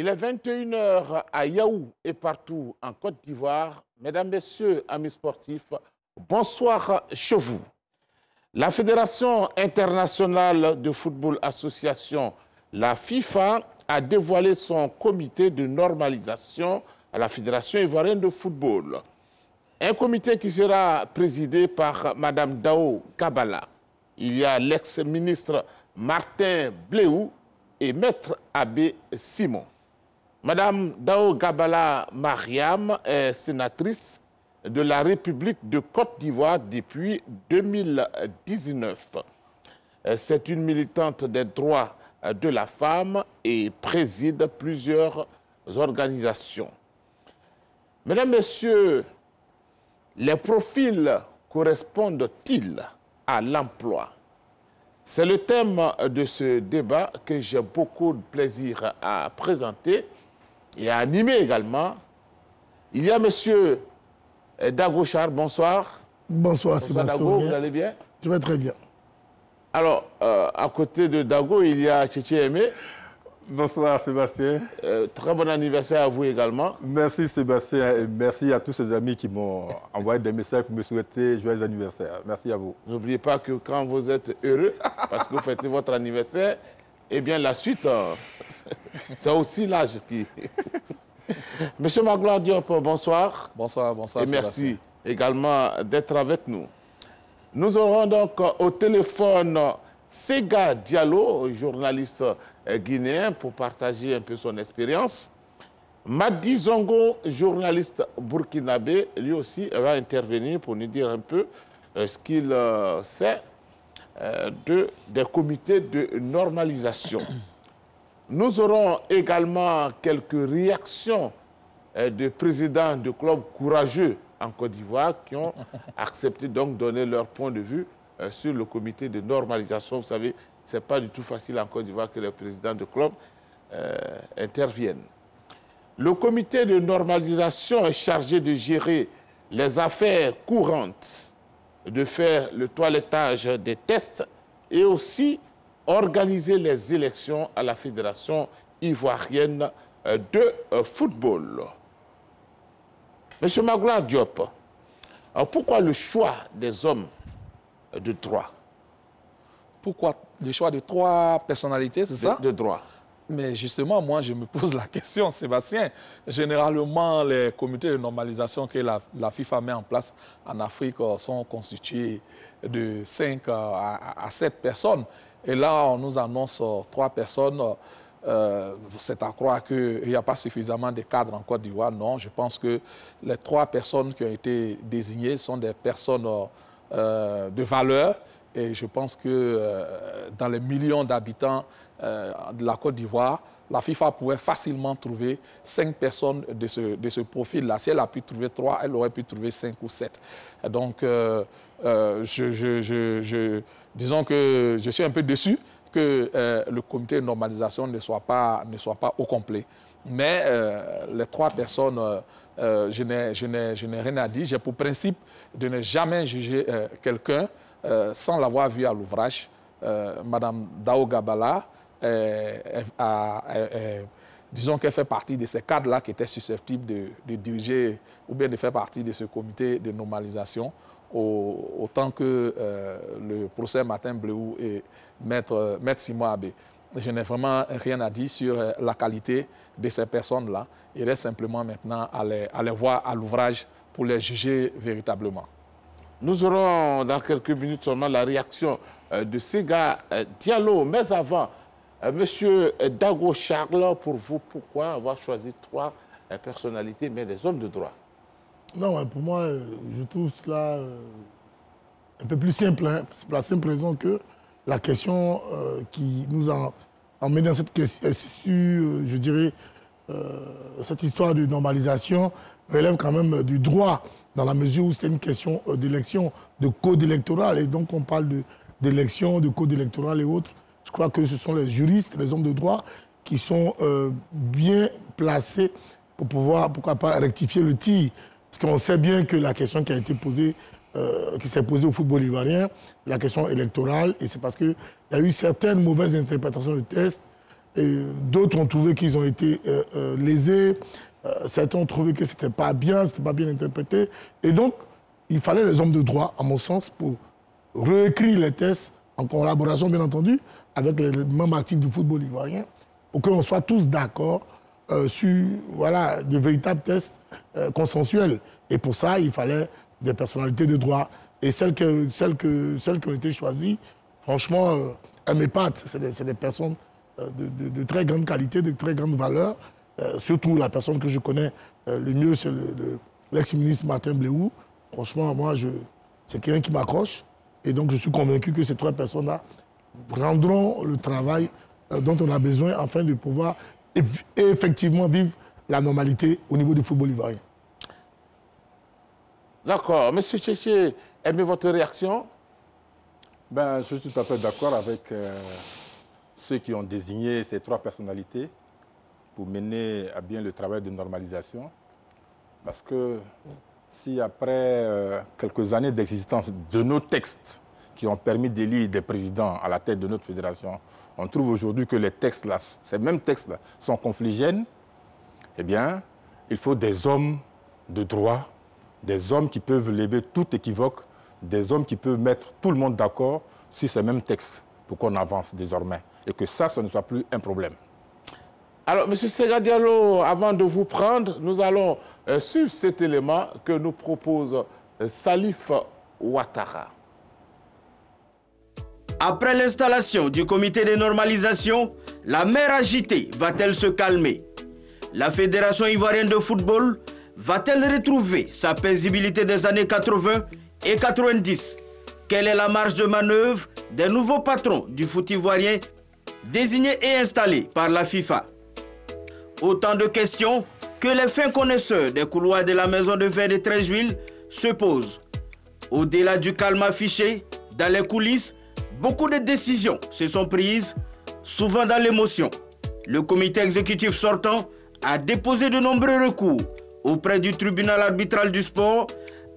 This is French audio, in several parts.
Il est 21 h à Yaou et partout en Côte d'Ivoire. Mesdames, Messieurs, amis sportifs, bonsoir chez vous. La Fédération internationale de football association, la FIFA, a dévoilé son comité de normalisation à la Fédération ivoirienne de football. Un comité qui sera présidé par Mme Dao Gabala. Il y a l'ex-ministre Martin Bleou et Maître Abbé Simon. Madame Dao Gabala Mariam est sénatrice de la République de Côte d'Ivoire depuis 2019. C'est une militante des droits de la femme et préside plusieurs organisations. Mesdames, Messieurs, les profils correspondent-ils à l'emploi? C'est le thème de ce débat que j'ai beaucoup de plaisir à présenter et à animer également. Il y a M. Dago Char, bonsoir. Bonsoir Sébastien. Dago, vous allez bien? Je vais très bien. Alors, à côté de Dago, il y a Tchétché Aimé. Bonsoir Sébastien. Très bon anniversaire à vous également. Merci Sébastien et merci à tous ces amis qui m'ont envoyé des messages pour me souhaiter joyeux anniversaire. Merci à vous. N'oubliez pas que quand vous êtes heureux, parce que vous fêtez votre anniversaire, eh bien la suite, c'est aussi l'âge qui... Monsieur Magloire Diop, bonsoir. Bonsoir, bonsoir. Et merci également d'être avec nous. Nous aurons donc au téléphone Sega Diallo, journaliste guinéen, pour partager un peu son expérience. Madi Zongo, journaliste burkinabé, lui aussi va intervenir pour nous dire un peu ce qu'il sait des comités de normalisation. Nous aurons également quelques réactions de présidents de clubs courageux en Côte d'Ivoire qui ont accepté donc de donner leur point de vue sur le comité de normalisation. Vous savez, ce n'est pas du tout facile en Côte d'Ivoire que les présidents de clubs interviennent. Le comité de normalisation est chargé de gérer les affaires courantes, de faire le toilettage des tests et aussi organiser les élections à la Fédération ivoirienne de football. Monsieur Magloire Diop, pourquoi le choix des hommes de droit? Pourquoi le choix de 3 personnalités, c'est ça? De droit. Mais justement, moi, je me pose la question, Sébastien. Généralement, les comités de normalisation que la FIFA met en place en Afrique sont constitués de 5 à 7 personnes. Et là, on nous annonce 3 personnes. C'est à croire qu'il n'y a pas suffisamment de cadres en Côte d'Ivoire. Non, je pense que les 3 personnes qui ont été désignées sont des personnes de valeur. Et je pense que dans les millions d'habitants de la Côte d'Ivoire, la FIFA pouvait facilement trouver 5 personnes de ce profil-là. Si elle a pu trouver 3, elle aurait pu trouver 5 ou 7. Donc, disons que je suis un peu déçu que le comité de normalisation ne soit pas au complet. Mais les 3 personnes, je n'ai rien à dire. J'ai pour principe de ne jamais juger quelqu'un sans l'avoir vu à l'ouvrage. Madame Dao Gabala, disons qu'elle fait partie de ces cadres-là qui étaient susceptibles de diriger ou bien de faire partie de ce comité de normalisation, autant que le professeur Martin Bleou et Maître Simon Abbé. Je n'ai vraiment rien à dire sur la qualité de ces personnes-là. Il reste simplement maintenant à les voir à l'ouvrage pour les juger véritablement. Nous aurons dans quelques minutes seulement la réaction de Sega Diallo. Mais avant, Monsieur Dago Charles, pour vous, pourquoi avoir choisi 3 personnalités, mais des hommes de droit? Non, pour moi, je trouve cela un peu plus simple. Hein. C'est pour la simple raison que la question qui nous a emmené dans cette question, je dirais, cette histoire de normalisation relève quand même du droit, dans la mesure où c'est une question d'élection, de code électoral. Et donc, on parle d'élection, de code électoral et autres. Je crois que ce sont les juristes, les hommes de droit, qui sont bien placés pour pouvoir, pourquoi pas, rectifier le tir. Parce qu'on sait bien que la question qui a été posée, qui s'est posée au football ivoirien, la question électorale, et c'est parce qu'il y a eu certaines mauvaises interprétations de tests D'autres ont trouvé qu'ils ont été lésés. Certains ont trouvé que ce n'était pas bien interprété. Et donc, il fallait les hommes de droit, à mon sens, pour réécrire les tests, en collaboration, bien entendu, avec les membres actifs du football ivoirien, pour qu'on soit tous d'accord sur voilà, de véritables tests consensuels. Et pour ça, il fallait des personnalités de droit. Et celles qui ont été choisies, franchement, elles m'épatent. C'est des personnes de très grande qualité, de très grande valeur. Surtout la personne que je connais le mieux, c'est l'ex-ministre Martin Bléou. Franchement, moi, c'est quelqu'un qui m'accroche. Et donc, je suis convaincu que ces trois personnes-là rendront le travail dont on a besoin afin de pouvoir effectivement vivre la normalité au niveau du football ivoirien. D'accord. Monsieur Tchétché, aimez votre réaction? Ben, je suis tout à fait d'accord avec ceux qui ont désigné ces trois personnalités pour mener à bien le travail de normalisation. Parce que si après quelques années d'existence de nos textes qui ont permis d'élire des présidents à la tête de notre fédération, on trouve aujourd'hui que les textes là, ces mêmes textes-là sont confligènes, eh bien, il faut des hommes de droit, des hommes qui peuvent lever tout équivoque, des hommes qui peuvent mettre tout le monde d'accord sur ces mêmes textes pour qu'on avance désormais et que ça ne soit plus un problème. Alors, M. Sega Diallo, avant de vous prendre, nous allons suivre cet élément que nous propose Salif Ouattara. Après l'installation du comité de normalisation, la mer agitée va-t-elle se calmer? La Fédération ivoirienne de football va-t-elle retrouver sa paisibilité des années 80 et 90? Quelle est la marge de manœuvre des nouveaux patrons du foot ivoirien désignés et installés par la FIFA? Autant de questions que les fins connaisseurs des couloirs de la maison de verre de Treichville se posent. Au-delà du calme affiché, dans les coulisses, beaucoup de décisions se sont prises, souvent dans l'émotion. Le comité exécutif sortant a déposé de nombreux recours auprès du tribunal arbitral du sport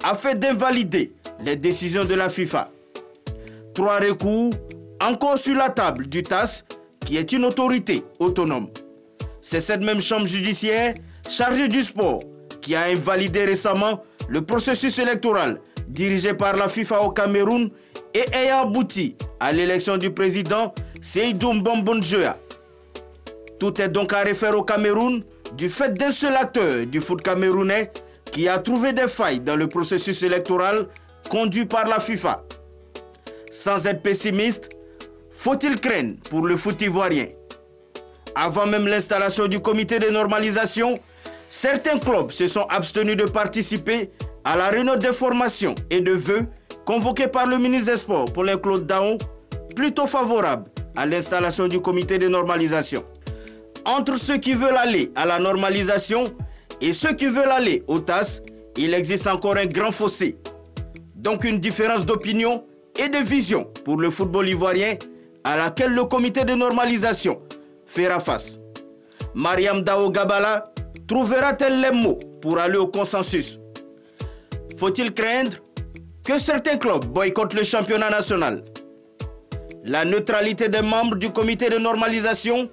afin d'invalider les décisions de la FIFA. 3 recours encore sur la table du TAS, qui est une autorité autonome. C'est cette même chambre judiciaire chargée du sport qui a invalidé récemment le processus électoral dirigé par la FIFA au Cameroun et ayant abouti à l'élection du président Seydou Mbonbonjoa. Tout est donc à refaire au Cameroun du fait d'un seul acteur du foot camerounais qui a trouvé des failles dans le processus électoral conduit par la FIFA. Sans être pessimiste, faut-il craindre pour le foot ivoirien? Avant même l'installation du comité de normalisation, certains clubs se sont abstenus de participer à la réunion d'information et de vœux convoquée par le ministre des Sports, Paulin-Claude Daon, plutôt favorable à l'installation du comité de normalisation. Entre ceux qui veulent aller à la normalisation et ceux qui veulent aller au TAS, il existe encore un grand fossé. Donc une différence d'opinion et de vision pour le football ivoirien à laquelle le comité de normalisation fera face. Mariam Dao Gabala trouvera-t-elle les mots pour aller au consensus? Faut-il craindre que certains clubs boycottent le championnat national? La neutralité des membres du comité de normalisation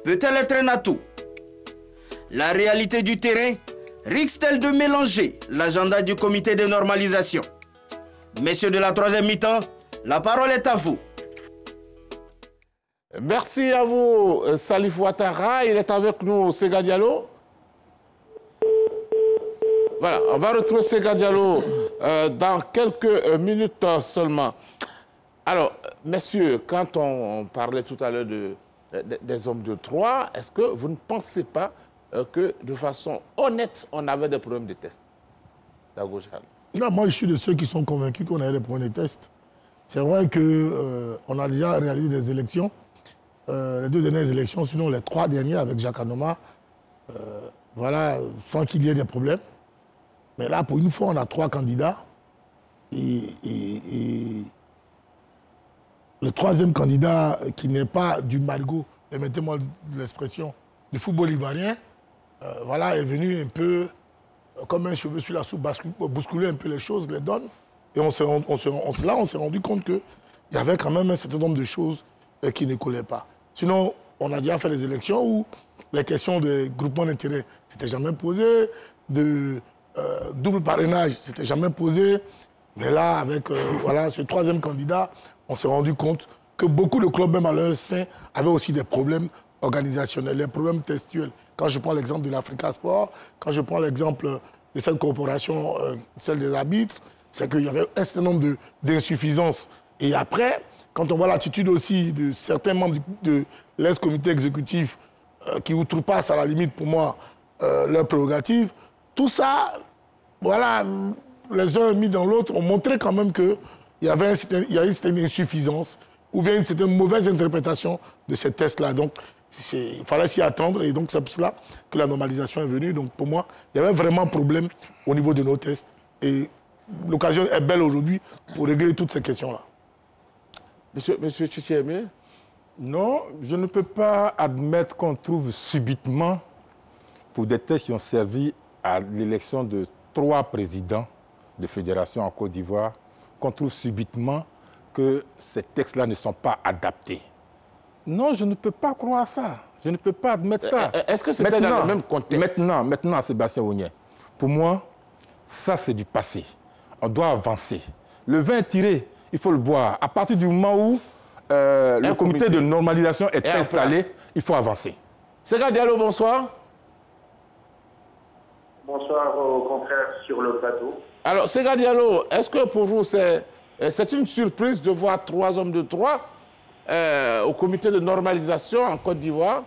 peut-elle être un atout? La réalité du terrain risque-t-elle de mélanger l'agenda du comité de normalisation? Messieurs de la troisième mi-temps, la parole est à vous. Merci à vous, Salif Ouattara. Il est avec nous, Sega Diallo. Voilà, on va retrouver Sega Diallo dans quelques minutes seulement. Alors, messieurs, quand on parlait tout à l'heure des hommes de droit, est-ce que vous ne pensez pas que de façon honnête, on avait des problèmes de tests? Non, moi, je suis de ceux qui sont convaincus qu'on avait des problèmes de tests. C'est vrai qu'on a déjà réalisé des élections, les 2 dernières élections, sinon les 3 dernières avec Jacques Anoma, voilà, sans qu'il y ait des problèmes. Mais là, pour une fois, on a 3 candidats. Et le 3e candidat, qui n'est pas du marigot, permettez-moi l'expression, du football ivoirien, voilà, est venu un peu comme un cheveu sur la soupe, bousculer un peu les choses, les donnes. Et on s'est rendu compte qu'il y avait quand même un certain nombre de choses qui ne collaient pas. Sinon, on a déjà fait des élections où les questions de groupement d'intérêt ne s'étaient jamais posées, de double parrainage ne s'était jamais posé. Mais là, avec voilà, ce troisième candidat, on s'est rendu compte que beaucoup de clubs, même à leur sein, avaient aussi des problèmes organisationnels, des problèmes textuels. Quand je prends l'exemple de l'Africa Sport, quand je prends l'exemple de cette corporation, celle des arbitres, c'est qu'il y avait un certain nombre d'insuffisances. Et après, quand on voit l'attitude aussi de certains membres de l'ex-comité exécutif qui outrepassent à la limite, pour moi, leurs prérogatives, tout ça, voilà, les uns mis dans l'autre, ont montré quand même qu'il y avait une certaine insuffisance ou bien une certaine mauvaise interprétation de ces tests-là. Donc, il fallait s'y attendre et donc c'est pour cela que la normalisation est venue. Donc, pour moi, il y avait vraiment un problème au niveau de nos tests. Et l'occasion est belle aujourd'hui pour régler toutes ces questions-là. Monsieur Tchitchémé? Non, je ne peux pas admettre qu'on trouve subitement, pour des tests qui ont servi à l'élection de 3 présidents de fédération en Côte d'Ivoire, qu'on trouve subitement que ces textes-là ne sont pas adaptés. Non, je ne peux pas croire ça. Je ne peux pas admettre ça. Est-ce que c'était dans le même contexte? Maintenant, Sébastien Ounier, pour moi, ça c'est du passé. On doit avancer. Le vin est tiré, il faut le boire. À partir du moment où le comité de normalisation est installé, il faut avancer. Sega Diallo, bonsoir. Bonsoir aux confrères sur le plateau. Alors, Sega Diallo, est-ce que pour vous, c'est une surprise de voir 3 hommes de 3 au comité de normalisation en Côte d'Ivoire?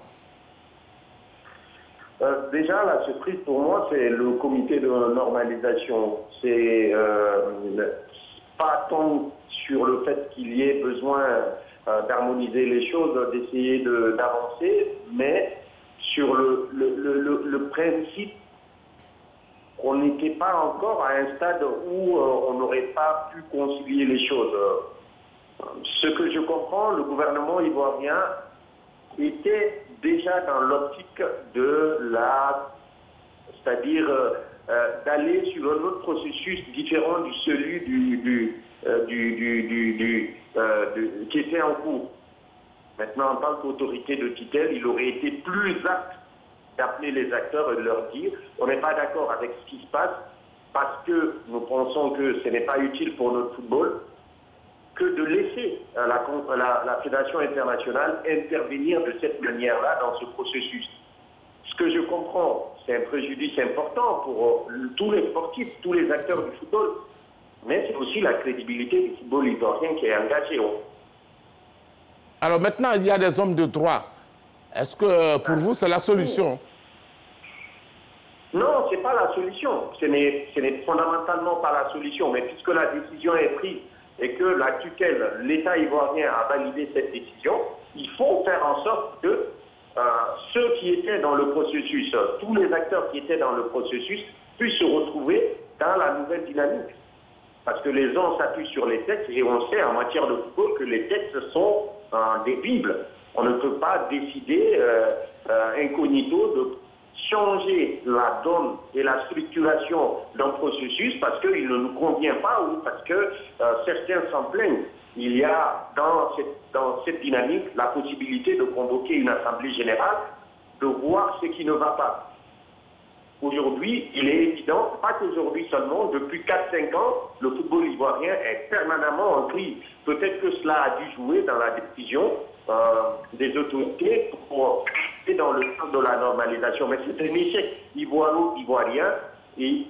Déjà, la surprise pour moi, c'est le comité de normalisation. C'est pas tant sur le fait qu'il y ait besoin d'harmoniser les choses, d'essayer d'avancer, mais sur le principe qu'on n'était pas encore à un stade où on n'aurait pas pu concilier les choses. Ce que je comprends, le gouvernement ivoirien était déjà dans l'optique de c'est-à-dire d'aller sur un autre processus différent de celui qui était en cours. Maintenant, en tant qu'autorité de tutelle, il aurait été plus apte d'appeler les acteurs et de leur dire on n'est pas d'accord avec ce qui se passe parce que nous pensons que ce n'est pas utile pour notre football, que de laisser la Fédération internationale intervenir de cette manière-là dans ce processus. Ce que je comprends, c'est un préjudice important pour tous les sportifs, tous les acteurs du football, mais c'est aussi la crédibilité du football ivoirien qui est engagée. Alors maintenant, il y a des hommes de droit. Est-ce que pour vous, c'est la solution? Non, ce n'est pas la solution. Ce n'est fondamentalement pas la solution. Mais puisque la décision est prise et que la tutelle, l'État ivoirien a validé cette décision, il faut faire en sorte que ceux qui étaient dans le processus, tous les acteurs qui étaient dans le processus, puissent se retrouver dans la nouvelle dynamique. Parce que les gens s'appuient sur les textes et on sait en matière de football que les textes sont des bibles. On ne peut pas décider incognito de changer la donne et la structuration d'un processus parce qu'il ne nous convient pas ou parce que certains s'en plaignent. Il y a dans cette dynamique la possibilité de convoquer une assemblée générale, de voir ce qui ne va pas. Aujourd'hui, il est évident, pas qu'aujourd'hui seulement, depuis 4-5 ans, le football ivoirien est permanemment en crise. Peut-être que cela a dû jouer dans la décision des autorités pour aller dans le sens de la normalisation. Mais c'est un échec ivoirien et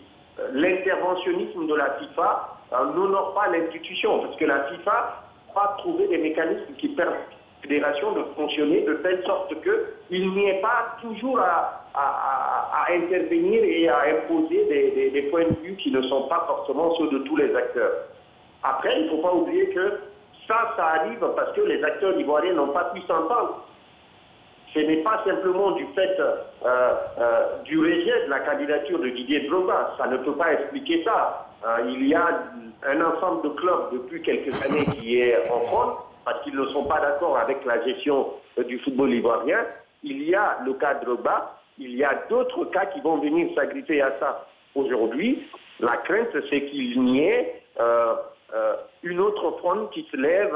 l'interventionnisme de la FIFA n'honore pas l'institution, parce que la FIFA va trouver des mécanismes qui permettent à la fédération de fonctionner de telle sorte qu'il n'y ait pas toujours à intervenir et à imposer des points de vue qui ne sont pas forcément ceux de tous les acteurs. Après, il ne faut pas oublier que ça arrive parce que les acteurs ivoiriens n'ont pas pu s'entendre. Ce n'est pas simplement du fait du rejet de la candidature de Didier Drogba. Ça ne peut pas expliquer ça. Il y a un ensemble de clubs depuis quelques années qui est en front parce qu'ils ne sont pas d'accord avec la gestion du football ivoirien. Il y a le cas Drogba. Il y a d'autres cas qui vont venir s'agripper à ça. Aujourd'hui, la crainte, c'est qu'il n'y ait une autre fronde qui se lève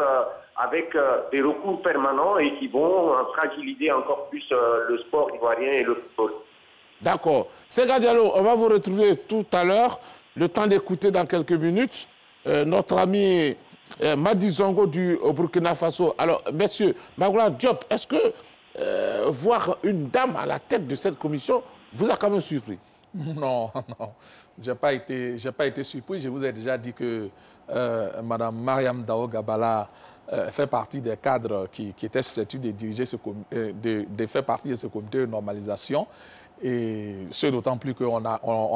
avec des recours permanents et qui vont fragiliser encore plus le sport ivoirien et le football. D'accord. Sega Diallo, on va vous retrouver tout à l'heure. Le temps d'écouter dans quelques minutes notre ami Madi Zongo du Burkina Faso. Alors, messieurs, Magoula Diop, est-ce que voir une dame à la tête de cette commission vous a quand même surpris? Non, non. Je n'ai pas été surpris. Je vous ai déjà dit que Mme Mariam Dao Gabala fait partie des cadres qui étaient susceptibles de diriger de faire partie de ce comité de normalisation. Et ce d'autant plus qu'on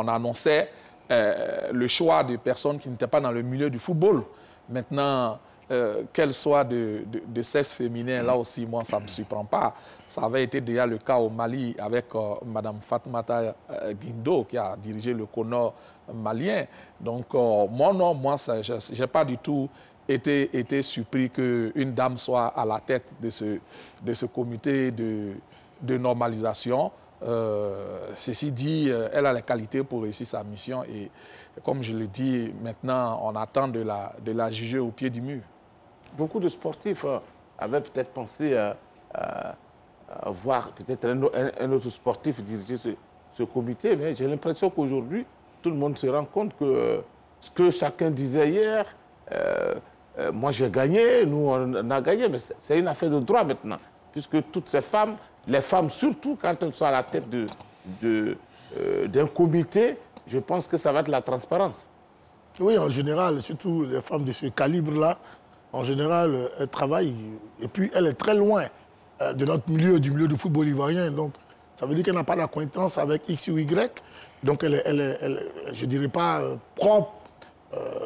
annonçait le choix de personnes qui n'étaient pas dans le milieu du football. Maintenant, qu'elles soient de sexe féminin, là aussi, moi, ça ne me surprend pas. Ça avait été déjà le cas au Mali avec Mme Fatoumata Guindo, qui a dirigé le CONOR malien. Donc, moi, je n'ai pas du tout été surpris qu'une dame soit à la tête de ce comité de normalisation. Ceci dit, elle a les qualités pour réussir sa mission et, comme je le dis, maintenant, on attend de la juger au pied du mur. Beaucoup de sportifs avaient peut-être pensé à voir peut-être un autre sportif diriger ce comité, mais j'ai l'impression qu'aujourd'hui, tout le monde se rend compte que ce que chacun disait hier, moi j'ai gagné, nous on a gagné, mais c'est une affaire de droit maintenant, puisque toutes ces femmes, les femmes surtout, quand elles sont à la tête d'un comité, je pense que ça va être la transparence. Oui, en général, surtout les femmes de ce calibre-là, en général, elles travaillent. Et puis, elle est très loin de notre milieu, du milieu du football ivoirien. Donc, ça veut dire qu'elle n'a pas d'acquaintance avec X ou Y. Donc, elle est je ne dirais pas propre,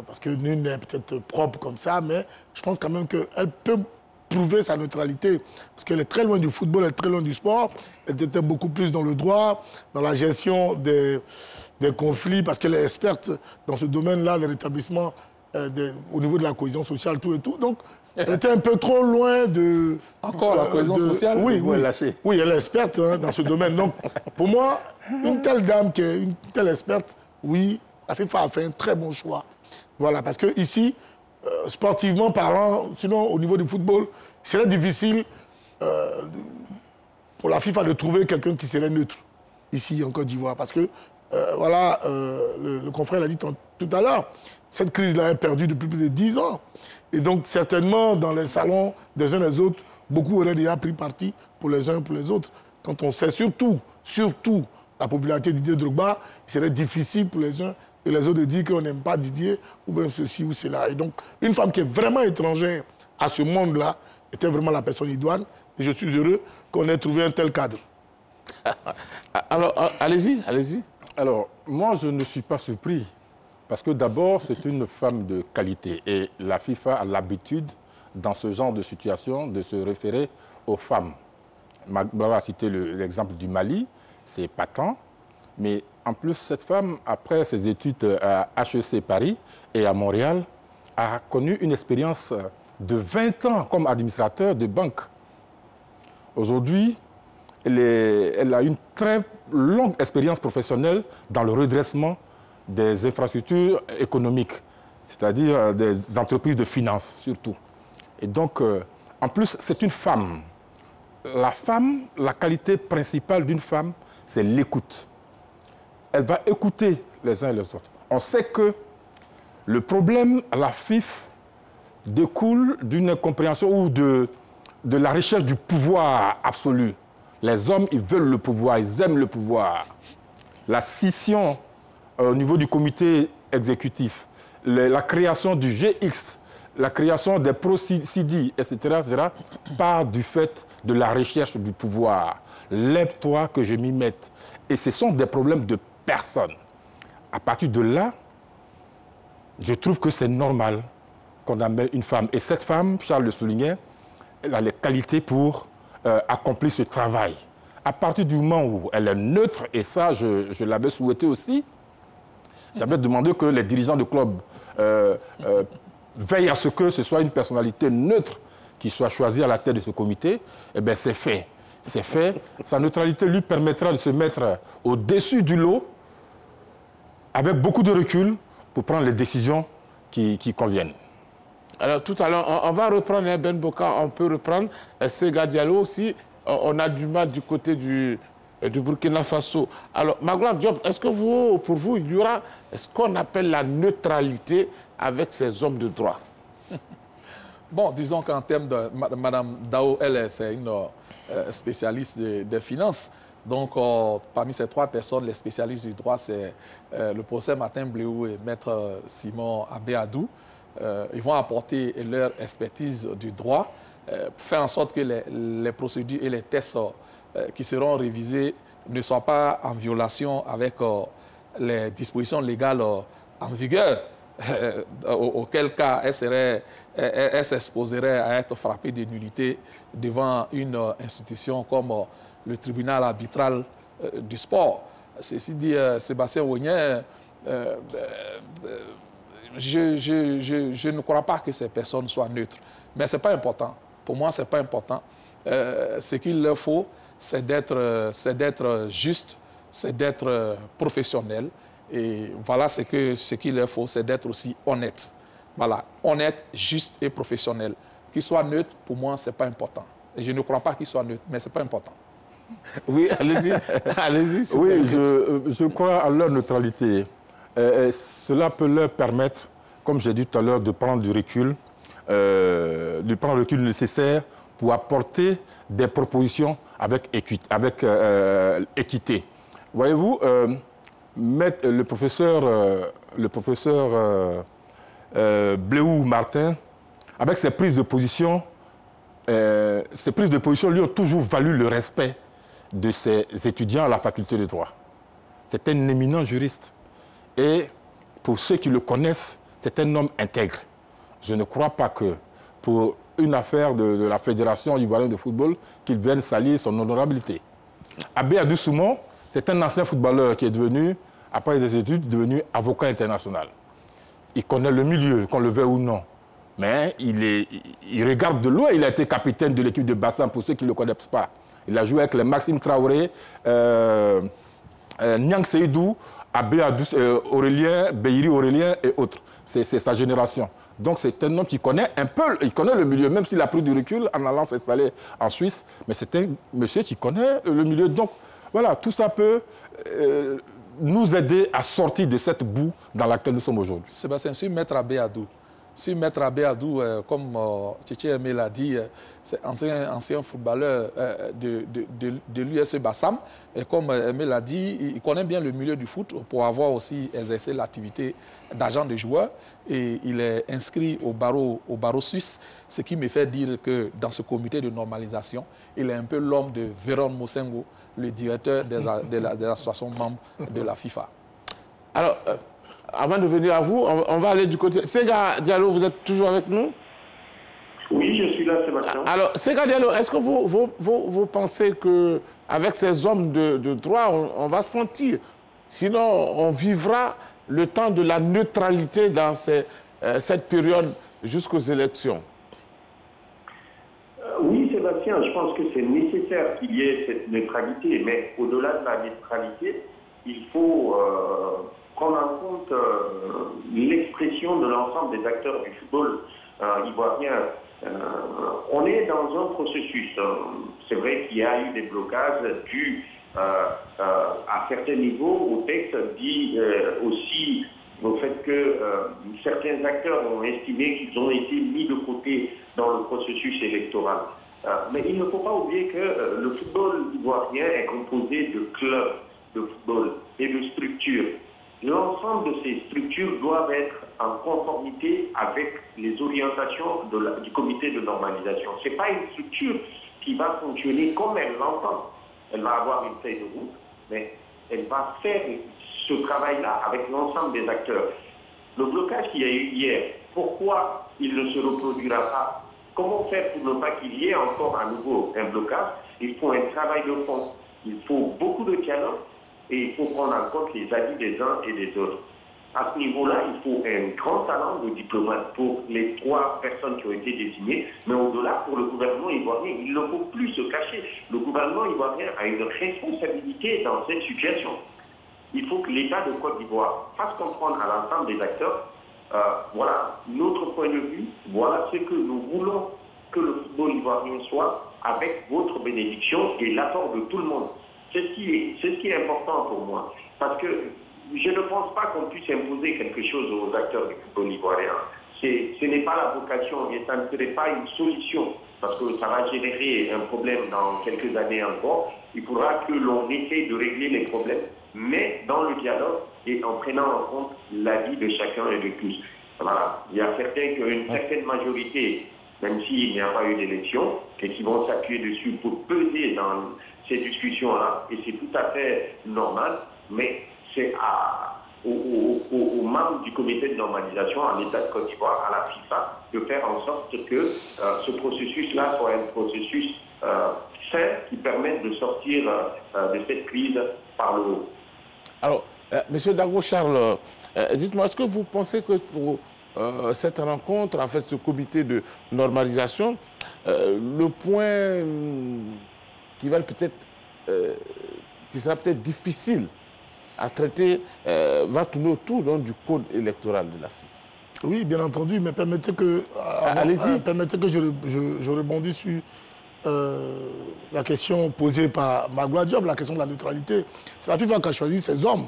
parce que l'une n'est peut-être propre comme ça, mais je pense quand même qu'elle peut prouver sa neutralité. Parce qu'elle est très loin du football, elle est très loin du sport. Elle était beaucoup plus dans le droit, dans la gestion des conflits, parce qu'elle est experte dans ce domaine-là, le rétablissement au niveau de la cohésion sociale, tout et tout. Donc, elle était un peu trop loin de... Encore la cohésion sociale? Oui, oui, elle est experte dans ce domaine. Donc, pour moi, une telle dame qui est une telle experte, oui, la FIFA a fait un très bon choix. Voilà, parce que ici, sportivement parlant, sinon au niveau du football, il serait difficile pour la FIFA de trouver quelqu'un qui serait neutre ici en Côte d'Ivoire. Parce que, voilà, le confrère l'a dit tout à l'heure, cette crise-là est perdue depuis plus de 10 ans. Et donc, certainement, dans les salons des uns et des autres, beaucoup auraient déjà pris parti pour les uns et pour les autres. Quand on sait surtout la popularité de Didier Drogba, il serait difficile pour les uns et les autres de dire qu'on n'aime pas Didier, ou bien ceci ou cela. Et donc, une femme qui est vraiment étrangère à ce monde-là était vraiment la personne idoine. Et je suis heureux qu'on ait trouvé un tel cadre. Alors, allez-y. Alors, moi, je ne suis pas surpris. Parce que d'abord, c'est une femme de qualité. Et la FIFA a l'habitude, dans ce genre de situation, de se référer aux femmes. Magbara a cité l'exemple du Mali, c'est patent. Mais en plus, cette femme, après ses études à HEC Paris et à Montréal, a connu une expérience de 20 ans comme administrateur de banque. Aujourd'hui, elle a une très longue expérience professionnelle dans le redressement des infrastructures économiques, c'est-à-dire des entreprises de finance surtout. Et donc, en plus, c'est une femme. La femme, la qualité principale d'une femme, c'est l'écoute. Elle va écouter les uns et les autres. On sait que le problème à la FIFA découle d'une incompréhension ou de la recherche du pouvoir absolu. Les hommes, ils veulent le pouvoir, ils aiment le pouvoir. La scission au niveau du comité exécutif, la création du GX, la création des ProCD, etc., part du fait de la recherche du pouvoir. Lève-toi que je m'y mette. Et ce sont des problèmes de personne. À partir de là, je trouve que c'est normal qu'on amène une femme. Et cette femme, Charles le soulignait, elle a les qualités pour accomplir ce travail. À partir du moment où elle est neutre, et ça, je l'avais souhaité aussi, j'avais demandé que les dirigeants du club veillent à ce que ce soit une personnalité neutre qui soit choisie à la tête de ce comité. Eh bien, c'est fait. C'est fait. Sa neutralité lui permettra de se mettre au-dessus du lot avec beaucoup de recul pour prendre les décisions qui conviennent. Alors, tout à l'heure, on va reprendre Ben Boka, on peut reprendre Sega Diallo aussi. On a du mal du côté du Burkina Faso. Alors, Magloire Diop, est-ce que pour vous, il y aura ce qu'on appelle la neutralité avec ces hommes de droit? Bon, disons qu'en termes de Mme Dao, elle, c'est une spécialiste des finances. Donc, parmi ces 3 personnes, les spécialistes du droit, c'est le professeur Martin Bléou et maître Simon Abéadou. Ils vont apporter leur expertise du droit pour faire en sorte que les procédures et les tests qui seront révisés ne soient pas en violation avec les dispositions légales en vigueur. Auquel cas, elle s'exposerait à être frappée de nullité devant une institution comme le tribunal arbitral du sport. Ceci dit, Sébastien Oignet, je ne crois pas que ces personnes soient neutres. Mais ce n'est pas important. Pour moi, ce n'est pas important. Ce qu'il leur faut, c'est d'être juste, c'est d'être professionnel. Et voilà ce qu'il leur faut, c'est d'être aussi honnête. Voilà, honnête, juste et professionnel. Qu'il soit neutre, pour moi, ce n'est pas important. Et je ne crois pas qu'il soit neutre, mais ce n'est pas important. Oui, allez-y. Allez-y. Oui, je crois à leur neutralité. Cela peut leur permettre, comme j'ai dit tout à l'heure, de prendre du recul, nécessaire pour apporter des propositions avec équité. Voyez-vous, le professeur Bléou Martin, avec ses prises de position, lui ont toujours valu le respect de ses étudiants à la faculté de droit. C'est un éminent juriste. Et pour ceux qui le connaissent, c'est un homme intègre. Je ne crois pas que pour une affaire de la Fédération ivoirienne de football, qu'il vienne salir son honorabilité. Abéadou Soumon, c'est un ancien footballeur qui est devenu, après des études, devenu avocat international. Il connaît le milieu, qu'on le veuille ou non. Mais il regarde de loin. Il a été capitaine de l'équipe de Bassam, pour ceux qui ne le connaissent pas. Il a joué avec les Maxime Traoré, Niang Seydou, Abéadou Aurélien, Beiri Aurélien et autres. C'est sa génération. Donc c'est un homme qui connaît un peu, il connaît le milieu, même s'il a pris du recul en allant s'installer en Suisse. Mais c'est un monsieur qui connaît le milieu. Donc voilà, tout ça peut nous aider à sortir de cette boue dans laquelle nous sommes aujourd'hui. Sébastien, sur Maître Abéadou, comme Tchétché Aimé l'a dit, c'est ancien footballeur de l'US Bassam. Et comme Aimé l'a dit, il connaît bien le milieu du foot pour avoir aussi exercé l'activité d'agent de joueur. Et il est inscrit au barreau suisse, ce qui me fait dire que dans ce comité de normalisation, il est un peu l'homme de Véron Mosengo, le directeur des associations membres de la FIFA. Alors, avant de venir à vous, on va aller du côté... Sega Diallo, vous êtes toujours avec nous? Oui, je suis là ce matin. Alors, Sega Diallo, est-ce que vous pensez qu'avec ces hommes de droit, on va sentir, sinon on vivra le temps de la neutralité dans cette période jusqu'aux élections? Oui, Sébastien, je pense que c'est nécessaire qu'il y ait cette neutralité, mais au-delà de la neutralité, il faut prendre en compte l'expression de l'ensemble des acteurs du football ivoirien. On est dans un processus. C'est vrai qu'il y a eu des blocages dus à certains niveaux au texte, dit aussi au fait que certains acteurs ont estimé qu'ils ont été mis de côté dans le processus électoral. Mais il ne faut pas oublier que le football ivoirien est composé de clubs de football et de structures. L'ensemble de ces structures doivent être en conformité avec les orientations du comité de normalisation. Ce n'est pas une structure qui va fonctionner comme elle l'entend. Elle va avoir une feuille de route, mais elle va faire ce travail-là avec l'ensemble des acteurs. Le blocage qu'il y a eu hier, pourquoi il ne se reproduira pas? Comment faire pour ne pas qu'il y ait encore à nouveau un blocage? Il faut un travail de fond. Il faut beaucoup de dialogue et il faut prendre en compte les avis des uns et des autres. À ce niveau-là, il faut un grand talent de diplomate pour les 3 personnes qui ont été désignées, mais au-delà, pour le gouvernement ivoirien, il ne faut plus se cacher. Le gouvernement ivoirien a une responsabilité dans cette situation. Il faut que l'État de Côte d'Ivoire fasse comprendre à l'ensemble des acteurs, voilà, notre point de vue, voilà ce que nous voulons que le football ivoirien soit, avec votre bénédiction et l'apport de tout le monde. C'est ce qui est important pour moi. Parce que je ne pense pas qu'on puisse imposer quelque chose aux acteurs du football ivoirien. Ce n'est pas la vocation, et ça ne serait pas une solution, parce que ça va générer un problème dans quelques années encore. Il faudra que l'on essaye de régler les problèmes, mais dans le dialogue et en prenant en compte l'avis de chacun et de tous. Voilà. Il y a certains qui ont une certaine majorité, même s'il n'y a pas eu d'élection, et qui vont s'appuyer dessus pour peser dans ces discussions-là. Et c'est tout à fait normal, mais c'est aux membres du comité de normalisation, à l'État de Côte d'Ivoire, à la FIFA, de faire en sorte que ce processus-là soit un processus sain qui permette de sortir de cette crise par le haut. Alors, M. Dago Charles, dites-moi, est-ce que vous pensez que pour cette rencontre, en fait, ce comité de normalisation, le point qui va peut-être, qui sera peut-être difficile à traiter, va tourner autour donc, du code électoral de l'Afrique? Oui, bien entendu, mais permettez que, je rebondisse sur la question posée par Magloire Diop, la question de la neutralité. C'est la FIFA qui a choisi ses hommes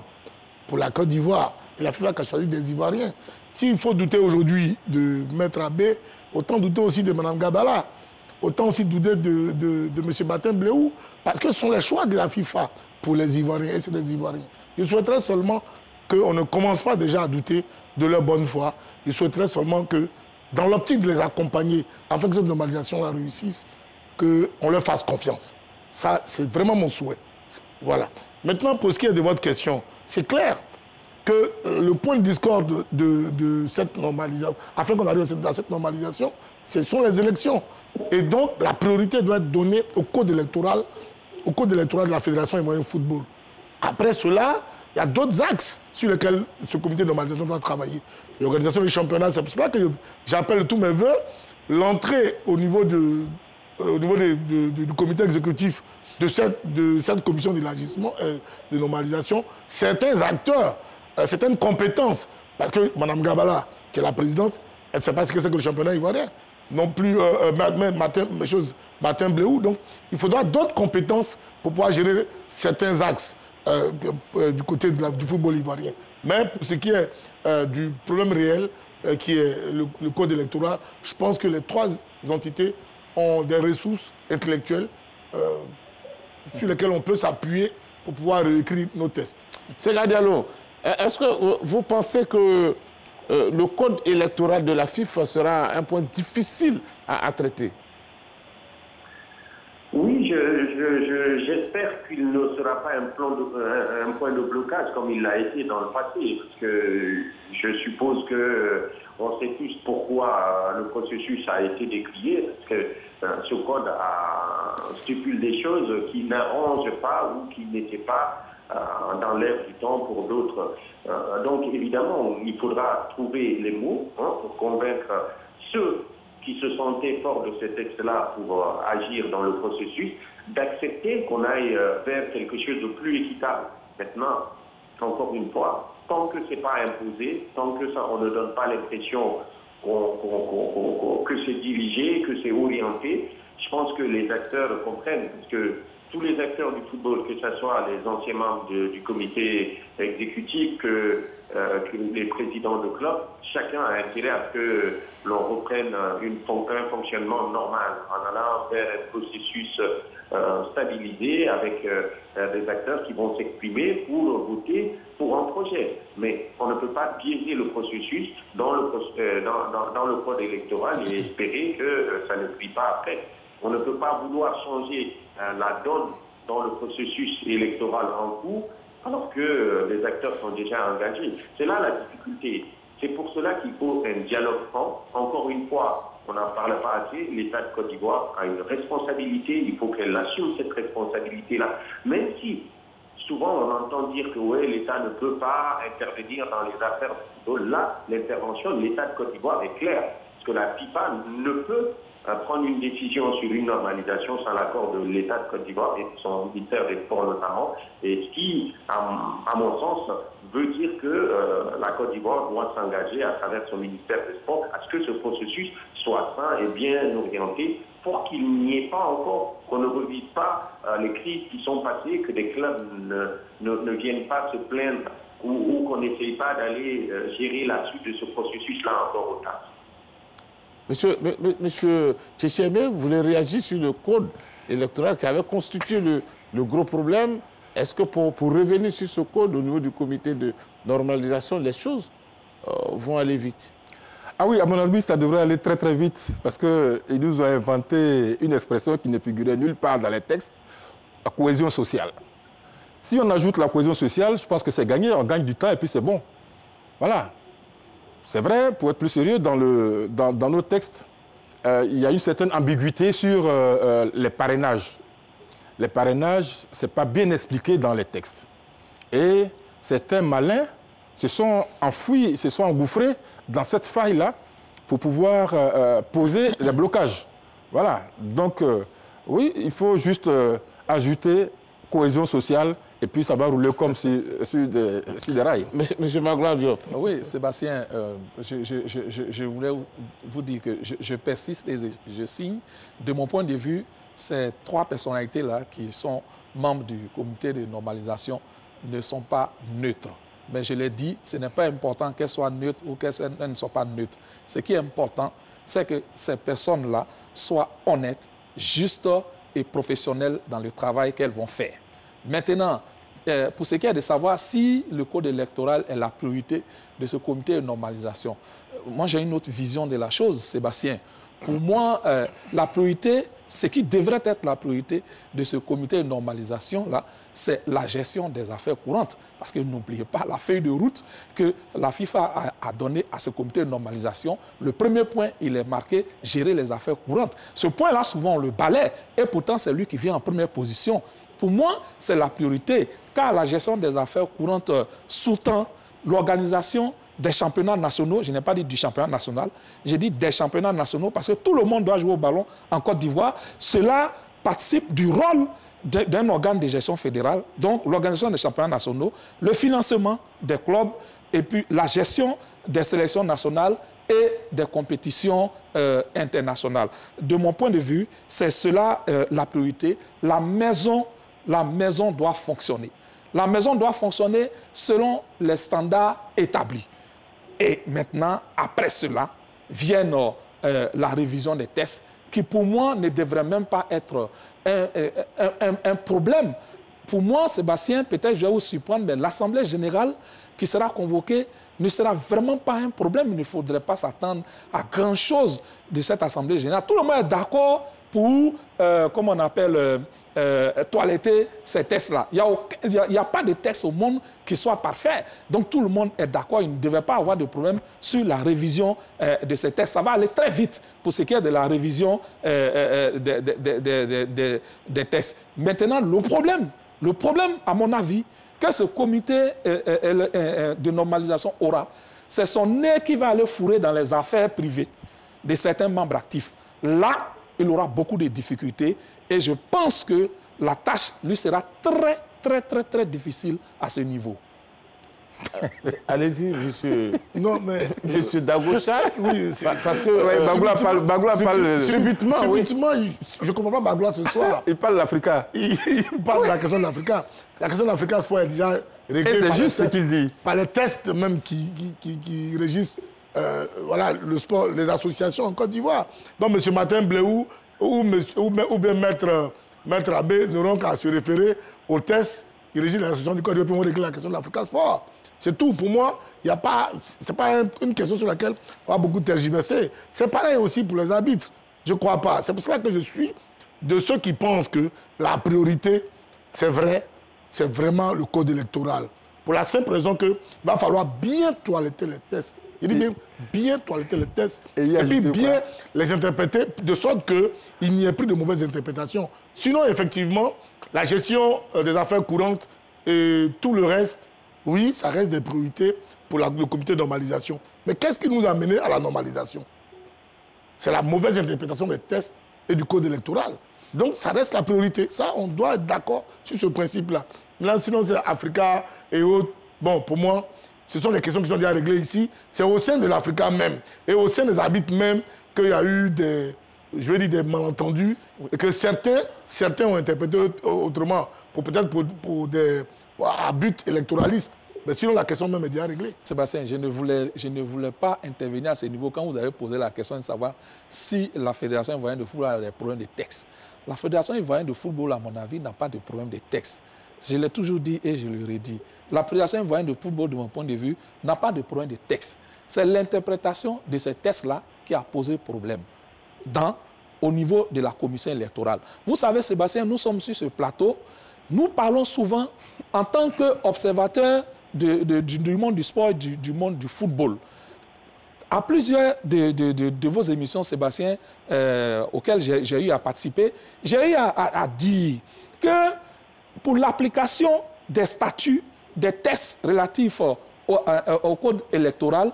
pour la Côte d'Ivoire. Et la FIFA qui a choisi des Ivoiriens. S'il faut douter aujourd'hui de Maître Abbé, autant douter aussi de Mme Gabala. Autant aussi douter de M. Batin Bleou. Parce que ce sont les choix de la FIFA pour les Ivoiriens. Et c'est les Ivoiriens. Je souhaiterais seulement qu'on ne commence pas déjà à douter de leur bonne foi. Je souhaiterais seulement que, dans l'optique de les accompagner, afin que cette normalisation-là réussisse, qu'on leur fasse confiance. Ça, c'est vraiment mon souhait. Voilà. Maintenant, pour ce qui est de votre question, c'est clair que le point de discorde de cette normalisation, afin qu'on arrive à cette normalisation, ce sont les élections. Et donc, la priorité doit être donnée au code électoral de la Fédération ivoirienne de football. Après cela, il y a d'autres axes sur lesquels ce comité de normalisation doit travailler. L'organisation des championnats, c'est pour cela que j'appelle de tous mes voeux l'entrée au niveau du comité exécutif de cette commission d'élargissement, de normalisation, certains acteurs, certaines compétences. Parce que Mme Gabala, qui est la présidente, elle ne sait pas ce que c'est que le championnat ivoirien. Non plus Martin Bleou. Donc, il faudra d'autres compétences pour pouvoir gérer certains axes du côté du football ivoirien. Mais pour ce qui est du problème réel, qui est le code électoral, je pense que les trois entités ont des ressources intellectuelles sur lesquelles on peut s'appuyer pour pouvoir réécrire nos tests. Sega Diallo, est-ce que vous pensez que le code électoral de la FIFA sera un point difficile à traiter? Oui, j'espère qu'il ne sera pas un point de blocage comme il l'a été dans le passé, parce que je suppose qu'on sait tous pourquoi le processus a été décrié, parce que ce code stipule des choses qui n'arrangent pas ou qui n'étaient pas dans l'air du temps pour d'autres. Donc évidemment, il faudra trouver les mots pour convaincre ceux qui se sentaient forts de ces textes-là pour agir dans le processus, d'accepter qu'on aille vers quelque chose de plus équitable. Maintenant, encore une fois, tant que ce n'est pas imposé, tant que ça, on ne donne pas l'impression que c'est dirigé, que c'est orienté, je pense que les acteurs comprennent, parce que tous les acteurs du football, que ce soit les anciens membres du comité exécutif, que les présidents de club, chacun a intérêt à ce que l'on reprenne un fonctionnement normal en allant vers un processus stabilisé avec des acteurs qui vont s'exprimer pour voter pour un projet. Mais on ne peut pas biaiser le processus dans le code électoral et espérer que ça ne plie pas après. On ne peut pas vouloir changer la donne dans le processus électoral en cours alors que les acteurs sont déjà engagés. C'est là la difficulté. C'est pour cela qu'il faut un dialogue franc. Encore une fois, on n'en parle pas assez. L'État de Côte d'Ivoire a une responsabilité. Il faut qu'elle assume cette responsabilité-là. Même si, souvent, on entend dire que ouais, l'État ne peut pas intervenir dans les affaires du football. Là, l'intervention de l'État de Côte d'Ivoire est claire. Parce que la FIFA ne peut prendre une décision sur une normalisation sans l'accord de l'État de Côte d'Ivoire et de son ministère des Sports notamment, et ce qui, à mon sens, veut dire que la Côte d'Ivoire doit s'engager à travers son ministère des Sports à ce que ce processus soit sain et bien orienté pour qu'il n'y ait pas encore, qu'on ne revive pas les crises qui sont passées, que des clubs ne viennent pas se plaindre ou qu'on n'essaye pas d'aller gérer la suite de ce processus-là encore au tard. Monsieur Tchétchémé, vous voulez réagir sur le code électoral qui avait constitué le gros problème. Est-ce que pour revenir sur ce code au niveau du comité de normalisation, les choses vont aller vite? Ah oui, à mon avis, ça devrait aller très très vite parce qu'ils nous ont inventé une expression qui ne figurait nulle part dans les textes, la cohésion sociale. Si on ajoute la cohésion sociale, je pense que c'est gagné, on gagne du temps et puis c'est bon. Voilà. C'est vrai, pour être plus sérieux, dans nos textes, il y a une certaine ambiguïté sur les parrainages. Les parrainages, ce n'est pas bien expliqué dans les textes. Et certains malins se sont enfouis, se sont engouffrés dans cette faille-là pour pouvoir poser les blocages. Voilà. Donc, oui, il faut juste ajouter cohésion sociale et puis ça va rouler comme sur des rails. Monsieur Magloire Diop. Oui, Sébastien, je voulais vous dire que je persiste et je signe. De mon point de vue, ces trois personnalités-là qui sont membres du comité de normalisation ne sont pas neutres. Mais je l'ai dit, ce n'est pas important qu'elles soient neutres ou qu'elles ne soient pas neutres. Ce qui est important, c'est que ces personnes-là soient honnêtes, justes et professionnelles dans le travail qu'elles vont faire. Maintenant, pour ce qui est de savoir si le code électoral est la priorité de ce comité de normalisation, moi j'ai une autre vision de la chose, Sébastien. Pour moi, la priorité, ce qui devrait être la priorité de ce comité de normalisation-là, c'est la gestion des affaires courantes. Parce que n'oubliez pas la feuille de route que la FIFA a donnée à ce comité de normalisation. Le premier point, il est marqué « gérer les affaires courantes ». Ce point-là, souvent, on le balaie. Et pourtant, c'est lui qui vient en première position. Pour moi, c'est la priorité, car la gestion des affaires courantes sous-tend l'organisation des championnats nationaux. Je n'ai pas dit du championnat national, j'ai dit des championnats nationaux parce que tout le monde doit jouer au ballon en Côte d'Ivoire. Cela participe du rôle d'un organe de gestion fédérale, donc l'organisation des championnats nationaux, le financement des clubs et puis la gestion des sélections nationales et des compétitions internationales. De mon point de vue, c'est cela la priorité. La maison doit fonctionner. La maison doit fonctionner selon les standards établis. Et maintenant, après cela, vienne la révision des tests qui, pour moi, ne devrait même pas être un problème. Pour moi, Sébastien, peut-être je vais vous surprendre, mais l'Assemblée générale qui sera convoquée ne sera vraiment pas un problème. Il ne faudrait pas s'attendre à grand-chose de cette Assemblée générale. Tout le monde est d'accord pour, comment on appelle, toiletter ces tests-là. Il n'y a pas de test au monde qui soit parfait. Donc tout le monde est d'accord. Il ne devait pas avoir de problème sur la révision de ces tests. Ça va aller très vite pour ce qui est de la révision des tests. Maintenant, le problème, à mon avis, que ce comité de normalisation aura, c'est son nez qui va aller fourrer dans les affaires privées de certains membres actifs. Là, il aura beaucoup de difficultés et je pense que la tâche lui sera très difficile à ce niveau. Allez-y, monsieur. Non, mais... Monsieur Dagocha. Oui, parce que Baglois parle... Subitement, oui. Je ne comprends pas Baglois ce soir. Il parle de l'Africa. Il parle de la question de l'Africa. La question de l'Africa, c'est déjà réglée c'est juste ce qu'il dit. Par les tests même qui régissent voilà, le sport, les associations en Côte d'Ivoire. Donc, M. Martin Bléou ou bien Maître Abbé n'auront qu'à se référer aux tests qui régissent les associations du Côte d'Ivoire pour régler la question de l'Africa Sport. C'est tout. Pour moi, ce n'est pas une question sur laquelle on va beaucoup tergiverser. C'est pareil aussi pour les arbitres. Je ne crois pas. C'est pour cela que je suis de ceux qui pensent que la priorité, c'est vrai, c'est vraiment le code électoral. Pour la simple raison qu'il va falloir bien toiletter les tests. Je dis bien toiletter les tests et puis bien les interpréter de sorte qu'il n'y ait plus de mauvaises interprétations. Sinon, effectivement, la gestion des affaires courantes et tout le reste, oui, ça reste des priorités pour le comité de normalisation. Mais qu'est-ce qui nous a mené à la normalisation? c'est la mauvaise interprétation des tests et du code électoral. Donc, ça reste la priorité. Ça, on doit être d'accord sur ce principe-là. Là, sinon, c'est Africa et autres. Bon, pour moi, ce sont des questions qui sont déjà réglées ici. C'est au sein de l'Africa même et au sein des arbitres même qu'il y a eu des, je veux dire, des malentendus et que certains ont interprété autrement, peut-être pour des buts électoralistes. Mais sinon, la question même est déjà réglée. Sébastien, je ne voulais pas intervenir à ce niveau quand vous avez posé la question de savoir si la Fédération ivoirienne de football a des problèmes de texte. La Fédération ivoirienne de football, à mon avis, n'a pas de problème de texte. Je l'ai toujours dit et je le redis. La Fédération ivoirienne de football, de mon point de vue, n'a pas de problème de texte. C'est l'interprétation de ces textes-là qui a posé problème au niveau de la commission électorale. Vous savez, Sébastien, nous sommes sur ce plateau. Nous parlons souvent en tant qu'observateurs du monde du sport et du monde du football. À plusieurs de vos émissions, Sébastien, auxquelles j'ai eu à participer, j'ai eu à dire que pour l'application des statuts, des tests relatifs au code électoral,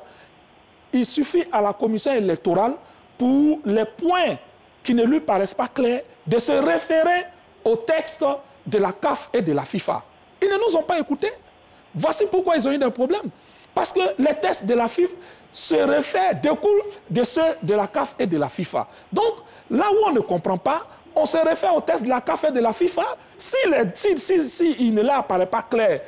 il suffit à la commission électorale, pour les points qui ne lui paraissent pas clairs, de se référer au texte de la CAF et de la FIFA. Ils ne nous ont pas écoutés. Voici pourquoi ils ont eu des problèmes. Parce que les tests de la FIFA découlent de ceux de la CAF et de la FIFA. Donc, là où on ne comprend pas, on se réfère aux tests de la CAF et de la FIFA. Si il ne leur apparaît pas clair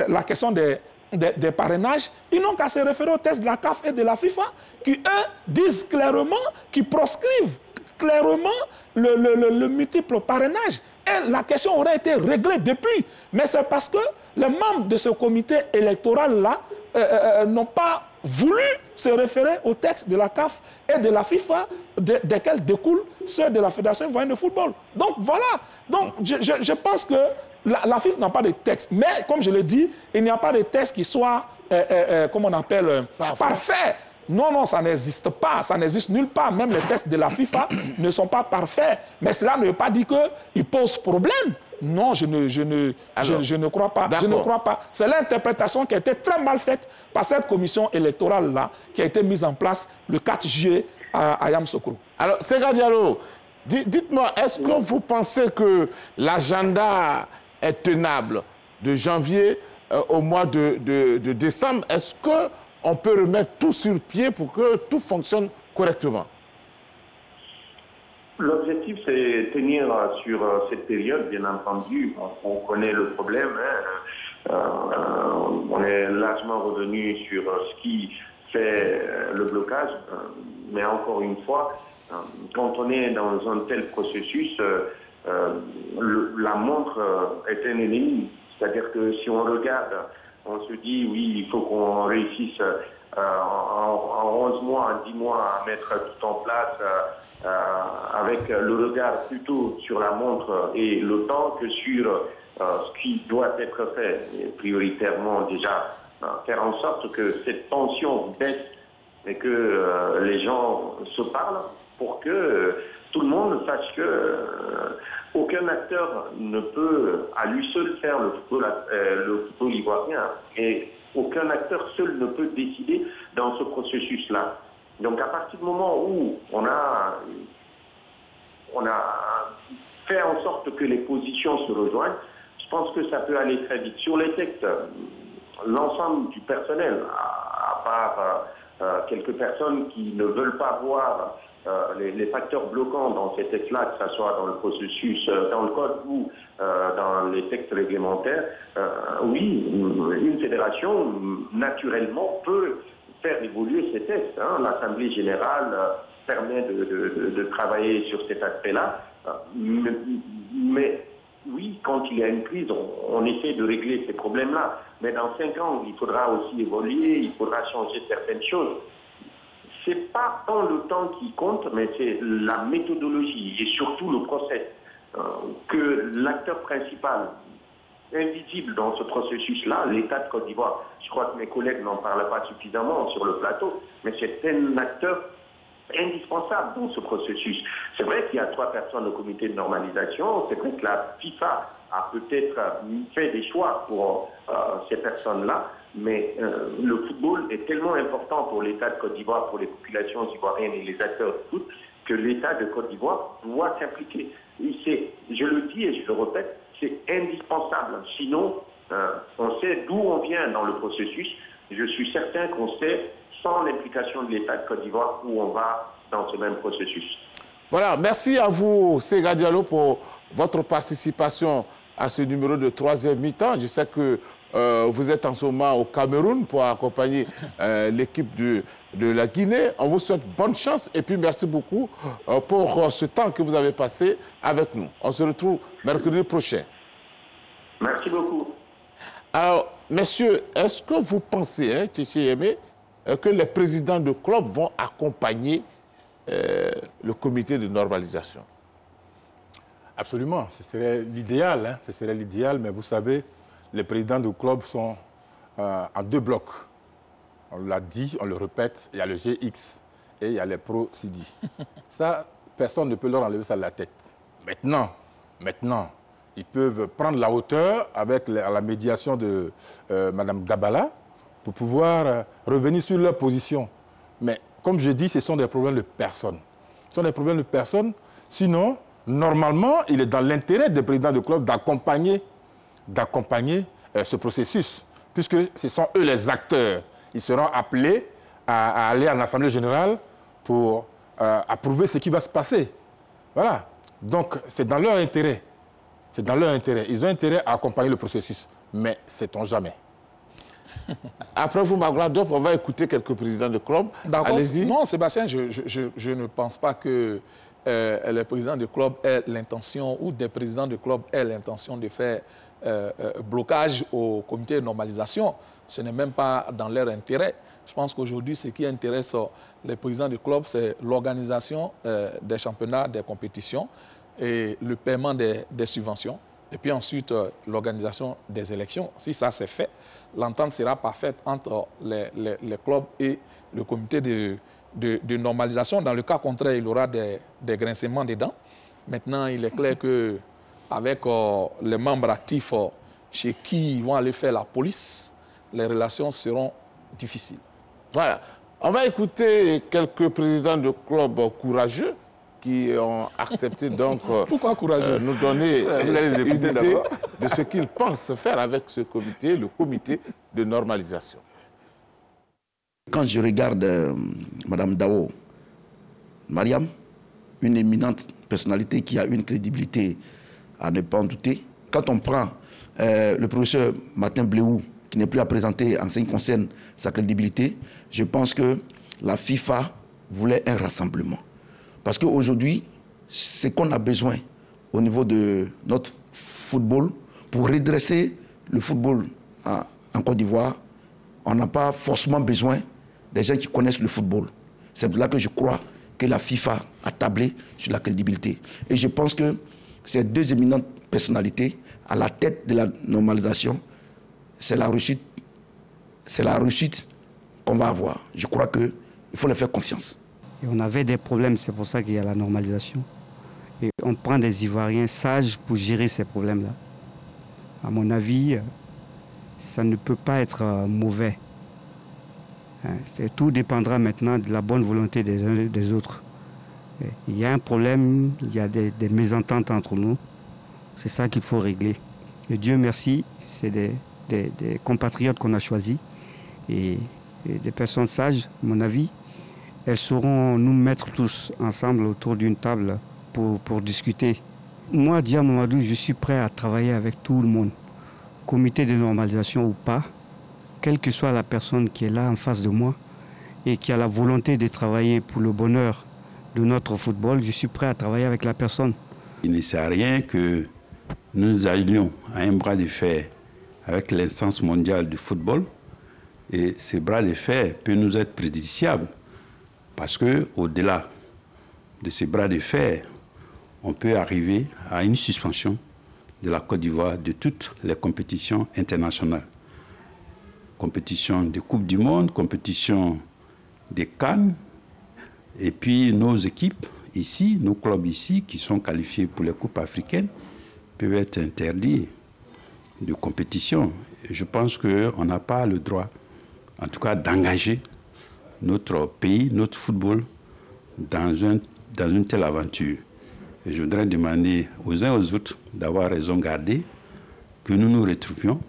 la question des parrainages, ils n'ont qu'à se référer aux tests de la CAF et de la FIFA qui, eux, disent clairement, qui proscrivent clairement le multiple parrainage. Et la question aurait été réglée depuis. Mais c'est parce que les membres de ce comité électoral-là n'ont pas voulu se référer au texte de la CAF et de la FIFA, desquels découlent ceux de la Fédération ivoirienne de football. Donc voilà. Donc je pense que la FIFA n'a pas de texte. Mais comme je l'ai dit, il n'y a pas de texte qui soit, comment on appelle, parfait. Non, ça n'existe pas. Ça n'existe nulle part. Même les tests de la FIFA ne sont pas parfaits. Mais cela ne veut pas dire qu'ils posent problème. Non, je ne crois pas. Je ne crois pas. C'est l'interprétation qui a été très mal faite par cette commission électorale-là, qui a été mise en place le 4 juillet à Yamoussoukro. Alors, Sega Diallo, dites-moi, est-ce que vous pensez que l'agenda est tenable de janvier au mois de décembre? Est-ce qu'on peut remettre tout sur pied pour que tout fonctionne correctement? L'objectif, c'est tenir sur cette période, bien entendu. On connaît le problème. On est largement revenu sur ce qui fait le blocage. Mais encore une fois, quand on est dans un tel processus, la montre est un ennemi. C'est-à-dire que si on regarde, on se dit, oui, il faut qu'on réussisse en 11 mois, en 10 mois à mettre tout en place avec le regard plutôt sur la montre et le temps que sur ce qui doit être fait. Et prioritairement déjà faire en sorte que cette tension baisse et que les gens se parlent pour que tout le monde sache que aucun acteur ne peut à lui seul faire le football ivoirien et aucun acteur seul ne peut décider dans ce processus-là. Donc à partir du moment où on a fait en sorte que les positions se rejoignent, je pense que ça peut aller très vite. Sur les textes, l'ensemble du personnel, à part quelques personnes qui ne veulent pas voir les facteurs bloquants dans ces textes-là, que ce soit dans le processus, dans le code ou dans les textes réglementaires, oui, une fédération, naturellement, peut faire évoluer ces textes. L'Assemblée générale permet de travailler sur cet aspect-là. Mais oui, quand il y a une crise, on essaie de régler ces problèmes-là. Mais dans 5 ans, il faudra aussi évoluer, il faudra changer certaines choses. C'est pas tant le temps qui compte, mais c'est la méthodologie et surtout le process. Que l'acteur principal, invisible dans ce processus-là, l'État de Côte d'Ivoire, je crois que mes collègues n'en parlent pas suffisamment sur le plateau, mais c'est un acteur indispensable dans ce processus. C'est vrai qu'il y a 3 personnes au comité de normalisation, c'est vrai que la FIFA a peut-être fait des choix pour ces personnes-là, mais le football est tellement important pour l'État de Côte d'Ivoire, pour les populations ivoiriennes et les acteurs du foot, que l'État de Côte d'Ivoire doit s'impliquer. Je le dis et je le répète, c'est indispensable. Sinon, on sait d'où on vient dans le processus. Je suis certain qu'on sait, sans l'implication de l'État de Côte d'Ivoire, où on va dans ce même processus. Voilà, merci à vous, Sega Diallo, pour votre participation à ce numéro de 3e mi-temps. Je sais que vous êtes en ce moment au Cameroun pour accompagner l'équipe de la Guinée. On vous souhaite bonne chance et puis merci beaucoup pour ce temps que vous avez passé avec nous. On se retrouve mercredi prochain. Merci beaucoup. Alors, messieurs, est-ce que vous pensez, Tchétché Yémé, que les présidents de clubs vont accompagner le comité de normalisation? Absolument, ce serait l'idéal, hein, ce serait l'idéal, mais vous savez, les présidents de clubs sont en 2 blocs. On l'a dit, on le répète, il y a le GX et il y a les pro-CD. Ça, personne ne peut leur enlever ça de la tête. Maintenant, ils peuvent prendre la hauteur avec la médiation de Mme Gabala pour pouvoir revenir sur leur position. Mais comme je dis, ce sont des problèmes de personnes. Ce sont des problèmes de personnes. Sinon, normalement, il est dans l'intérêt des présidents de club d'accompagner ce processus, puisque ce sont eux les acteurs. Ils seront appelés à aller en Assemblée générale pour approuver ce qui va se passer. Voilà. Donc, c'est dans leur intérêt. C'est dans leur intérêt. Ils ont intérêt à accompagner le processus. Mais sait-on jamais. Après vous, Magloire Diop, on va écouter quelques présidents de club. Allez-y. Non, Sébastien, je ne pense pas que les présidents de club aient l'intention, ou des présidents de club aient l'intention de faire blocage au comité de normalisation. Ce n'est même pas dans leur intérêt. Je pense qu'aujourd'hui, ce qui intéresse les présidents de club, c'est l'organisation des championnats, des compétitions et le paiement des subventions. Et puis ensuite, l'organisation des élections. Si ça c'est fait, l'entente sera parfaite entre les clubs et le comité de normalisation. Dans le cas contraire, il y aura des grincements des dents. Maintenant, il est clair qu'avec les membres actifs chez qui ils vont aller faire la police, les relations seront difficiles. Voilà. On va écouter quelques présidents de clubs courageux qui ont accepté donc Pourquoi courageux nous donner une idée de ce qu'ils pensent faire avec ce comité, le comité de normalisation. Quand je regarde Mme Dao, Mariam, une éminente personnalité qui a une crédibilité à ne pas en douter. Quand on prend le professeur Martin Bléou, qui n'est plus à présenter en ce qui concerne sa crédibilité, je pense que la FIFA voulait un rassemblement. Parce qu'aujourd'hui, ce qu'on a besoin au niveau de notre football, pour redresser le football en Côte d'Ivoire, on n'a pas forcément besoin des gens qui connaissent le football. C'est pour là que je crois que la FIFA a tablé sur la crédibilité. Et je pense que ces 2 éminentes personnalités, à la tête de la normalisation, c'est la réussite qu'on va avoir. Je crois qu'il faut leur faire confiance. Et on avait des problèmes, c'est pour ça qu'il y a la normalisation. Et on prend des Ivoiriens sages pour gérer ces problèmes-là. À mon avis, ça ne peut pas être mauvais. Tout dépendra maintenant de la bonne volonté des uns et des autres. Il y a un problème, il y a des mésententes entre nous. C'est ça qu'il faut régler. Et Dieu merci, c'est des compatriotes qu'on a choisis. Et des personnes sages, à mon avis, elles sauront nous mettre tous ensemble autour d'une table pour discuter. Moi, Dia Mamadou, je suis prêt à travailler avec tout le monde, comité de normalisation ou pas, quelle que soit la personne qui est là en face de moi et qui a la volonté de travailler pour le bonheur de notre football, je suis prêt à travailler avec la personne. Il ne sert à rien que nous allions à un bras de fer avec l'instance mondiale du football, et ce bras de fer peut nous être préjudiciable. Parce qu'au-delà de ce bras de fer, on peut arriver à une suspension de la Côte d'Ivoire de toutes les compétitions internationales. Compétition de Coupe du Monde, compétition des CAN, et puis nos équipes ici, nos clubs ici, qui sont qualifiés pour les Coupes africaines, peuvent être interdits de compétition. Et je pense qu'on n'a pas le droit, en tout cas, d'engager notre pays, notre football, dans une telle aventure. Et je voudrais demander aux uns et aux autres d'avoir raison gardée, que nous nous retrouvions.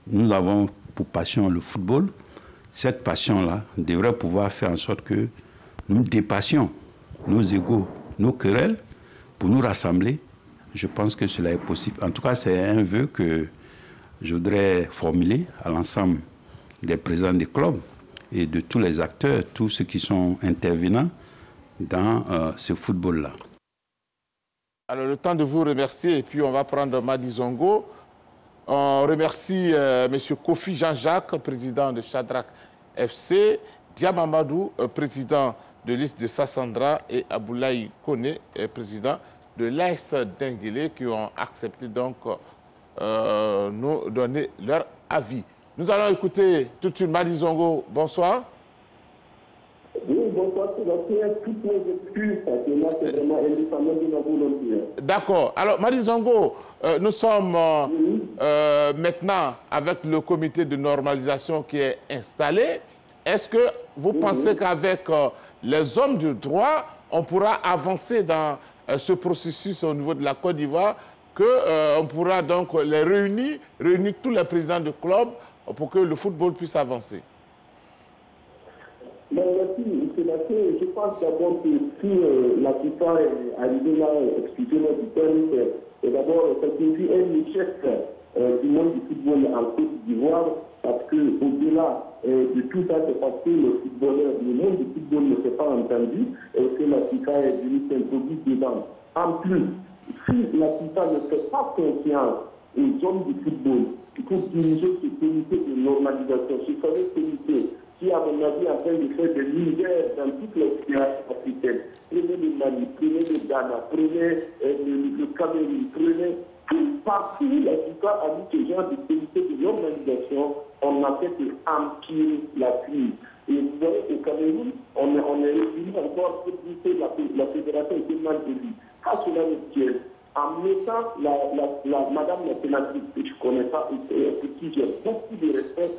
Nous avons pour passion le football. Cette passion-là devrait pouvoir faire en sorte que nous dépassions nos égos, nos querelles, pour nous rassembler. Je pense que cela est possible. En tout cas, c'est un vœu que je voudrais formuler à l'ensemble des présidents des clubs et de tous les acteurs, tous ceux qui sont intervenants dans ce football-là. Alors, le temps de vous remercier, et puis on va prendre Madi Zongo. On remercie M. Kofi Jean-Jacques, président de Shadrach FC, Diamamadou, président de l'IS de Sassandra, et Aboulaye Kone, président de l'AS Denguele, qui ont accepté donc nous donner leur avis. Nous allons écouter tout de suite Madi Zongo. Bonsoir. Oui, bonsoir, Sébastien. Toutes mes excuses, parce que là, c'est vraiment indépendant de la volonté. D'accord. Alors, Madi Zongo, nous sommes maintenant avec le comité de normalisation qui est installé. Est-ce que vous pensez qu'avec les hommes de droit, on pourra avancer dans ce processus au niveau de la Côte d'Ivoire, qu'on pourra donc les réunir tous les présidents de club pour que le football puisse avancer? Merci, Sébastien. Je pense d'abord que si la FIFA est arrivée là, excusez-moi du terme, c'est d'abord ça signifie un échec du monde du football en Côte d'Ivoire, parce qu'au-delà de tout ça, c'est parce que le monde du football ne s'est pas entendu et que la FIFA est venue s'introduire dedans. En plus, si la FIFA ne fait pas confiance aux hommes du football pour diriger ce comité de normalisation, ce fameux comité qui, à mon avis, est en train de faire des misères dans toutes les fédérations africaines. Prenez le Mali, prenez le Ghana, prenez le Cameroun, prenez tout partout. La FIFA a dit que ce genre de comité de normalisation, on n'a fait qu'empirer la crise. Et vous voyez, au Cameroun, on est revenu encore pour dire que la fédération était mal élue. Quand cela me tient, en mettant madame la sénatrice que je ne connais pas et pour qui j'ai beaucoup de respect,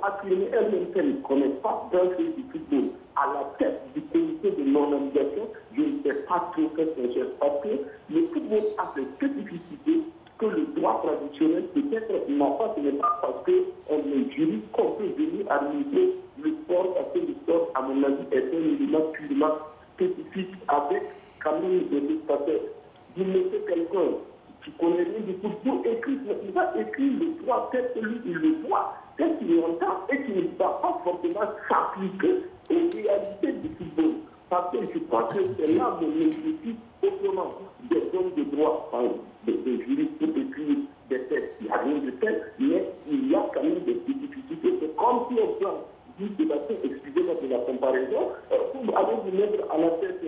affirmer elle-même qu'elle ne connaît pas d'un fait du football à la tête du comité de normalisation, je ne sais pas trop faire son geste. Parce que le football a des spécificités que le droit traditionnel peut-être n'a pas. Ce n'est pas parce qu'on est juriste qu'on peut venir administrer le sport, parce que le sport, à mon avis, est un élément purement spécifique avec quand même des spectateurs. Vous mettez quelqu'un qui connaît rien du football, il va écrire le droit tel que lui, il le voit, tel qu'il entend, et qui ne va pas forcément s'appliquer aux réalités du football. Parce que je crois que c'est là mon objectif, autrement, des hommes de droit, des juristes pour écrire des textes. Il n'y a rien de tel, mais il y a quand même des spécificités. C'est comme si on prend, dit Sébastien, excusez-moi de la comparaison, pour aller vous mettre à la tête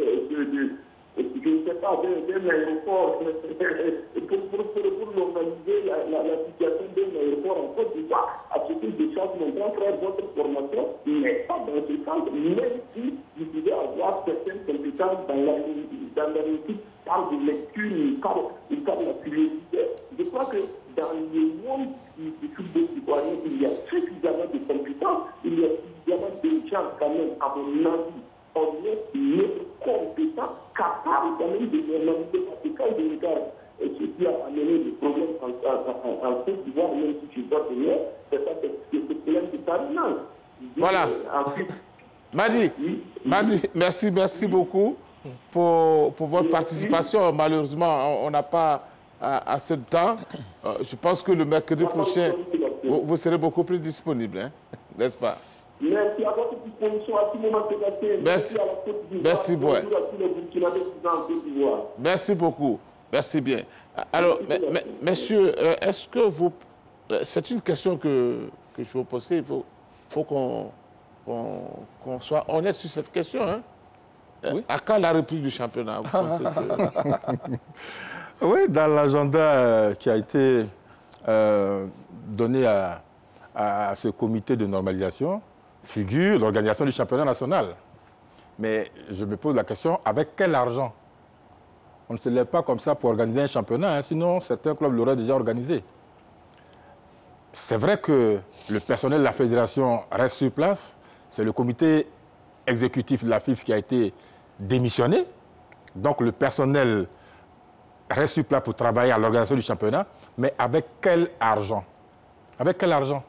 je ne sais pas, d'un aéroport, pour normaliser la situation d'un aéroport en Côte d'Ivoire, à ce que je cherche mon grand frère, votre formation n'est pas dans ce sens, même si vous pouvez avoir certaines compétences dans la réussite, par de lecture, par la curiosité. Je crois que dans le monde du football ivoirien, il y a suffisamment de compétences, il y a suffisamment de gens quand même, à mon avis, on est mieux compétent, capable quand même de normaliser. Parce que quand je regarde ce qui a amené des problèmes en Côte d'Ivoire, même si je dois venir, c'est ça, c'est le problème de parrainage. Voilà. Madi, merci beaucoup pour votre participation. Malheureusement, on n'a pas assez de temps. Je pense que le mercredi prochain, vous serez beaucoup plus disponible, hein, n'est-ce pas? Merci à votre disposition à tout moment, Sébastien. Merci à la Côte d'Ivoire. Merci beaucoup. Merci beaucoup. Merci bien. Alors, messieurs, est-ce que vous... C'est une question que je vous pose. Il faut qu'on soit honnête sur cette question. Hein? Oui. À quand la reprise du championnat, vous pensez que... Oui, dans l'agenda qui a été donné à ce comité de normalisation, figure l'organisation du championnat national. Mais je me pose la question, avec quel argent? On ne se lève pas comme ça pour organiser un championnat, hein, sinon certains clubs l'auraient déjà organisé. c'est vrai que le personnel de la fédération reste sur place. C'est le comité exécutif de la FIFA qui a été démissionné. Donc le personnel reste sur place pour travailler à l'organisation du championnat. Mais avec quel argent? Avec quel argent?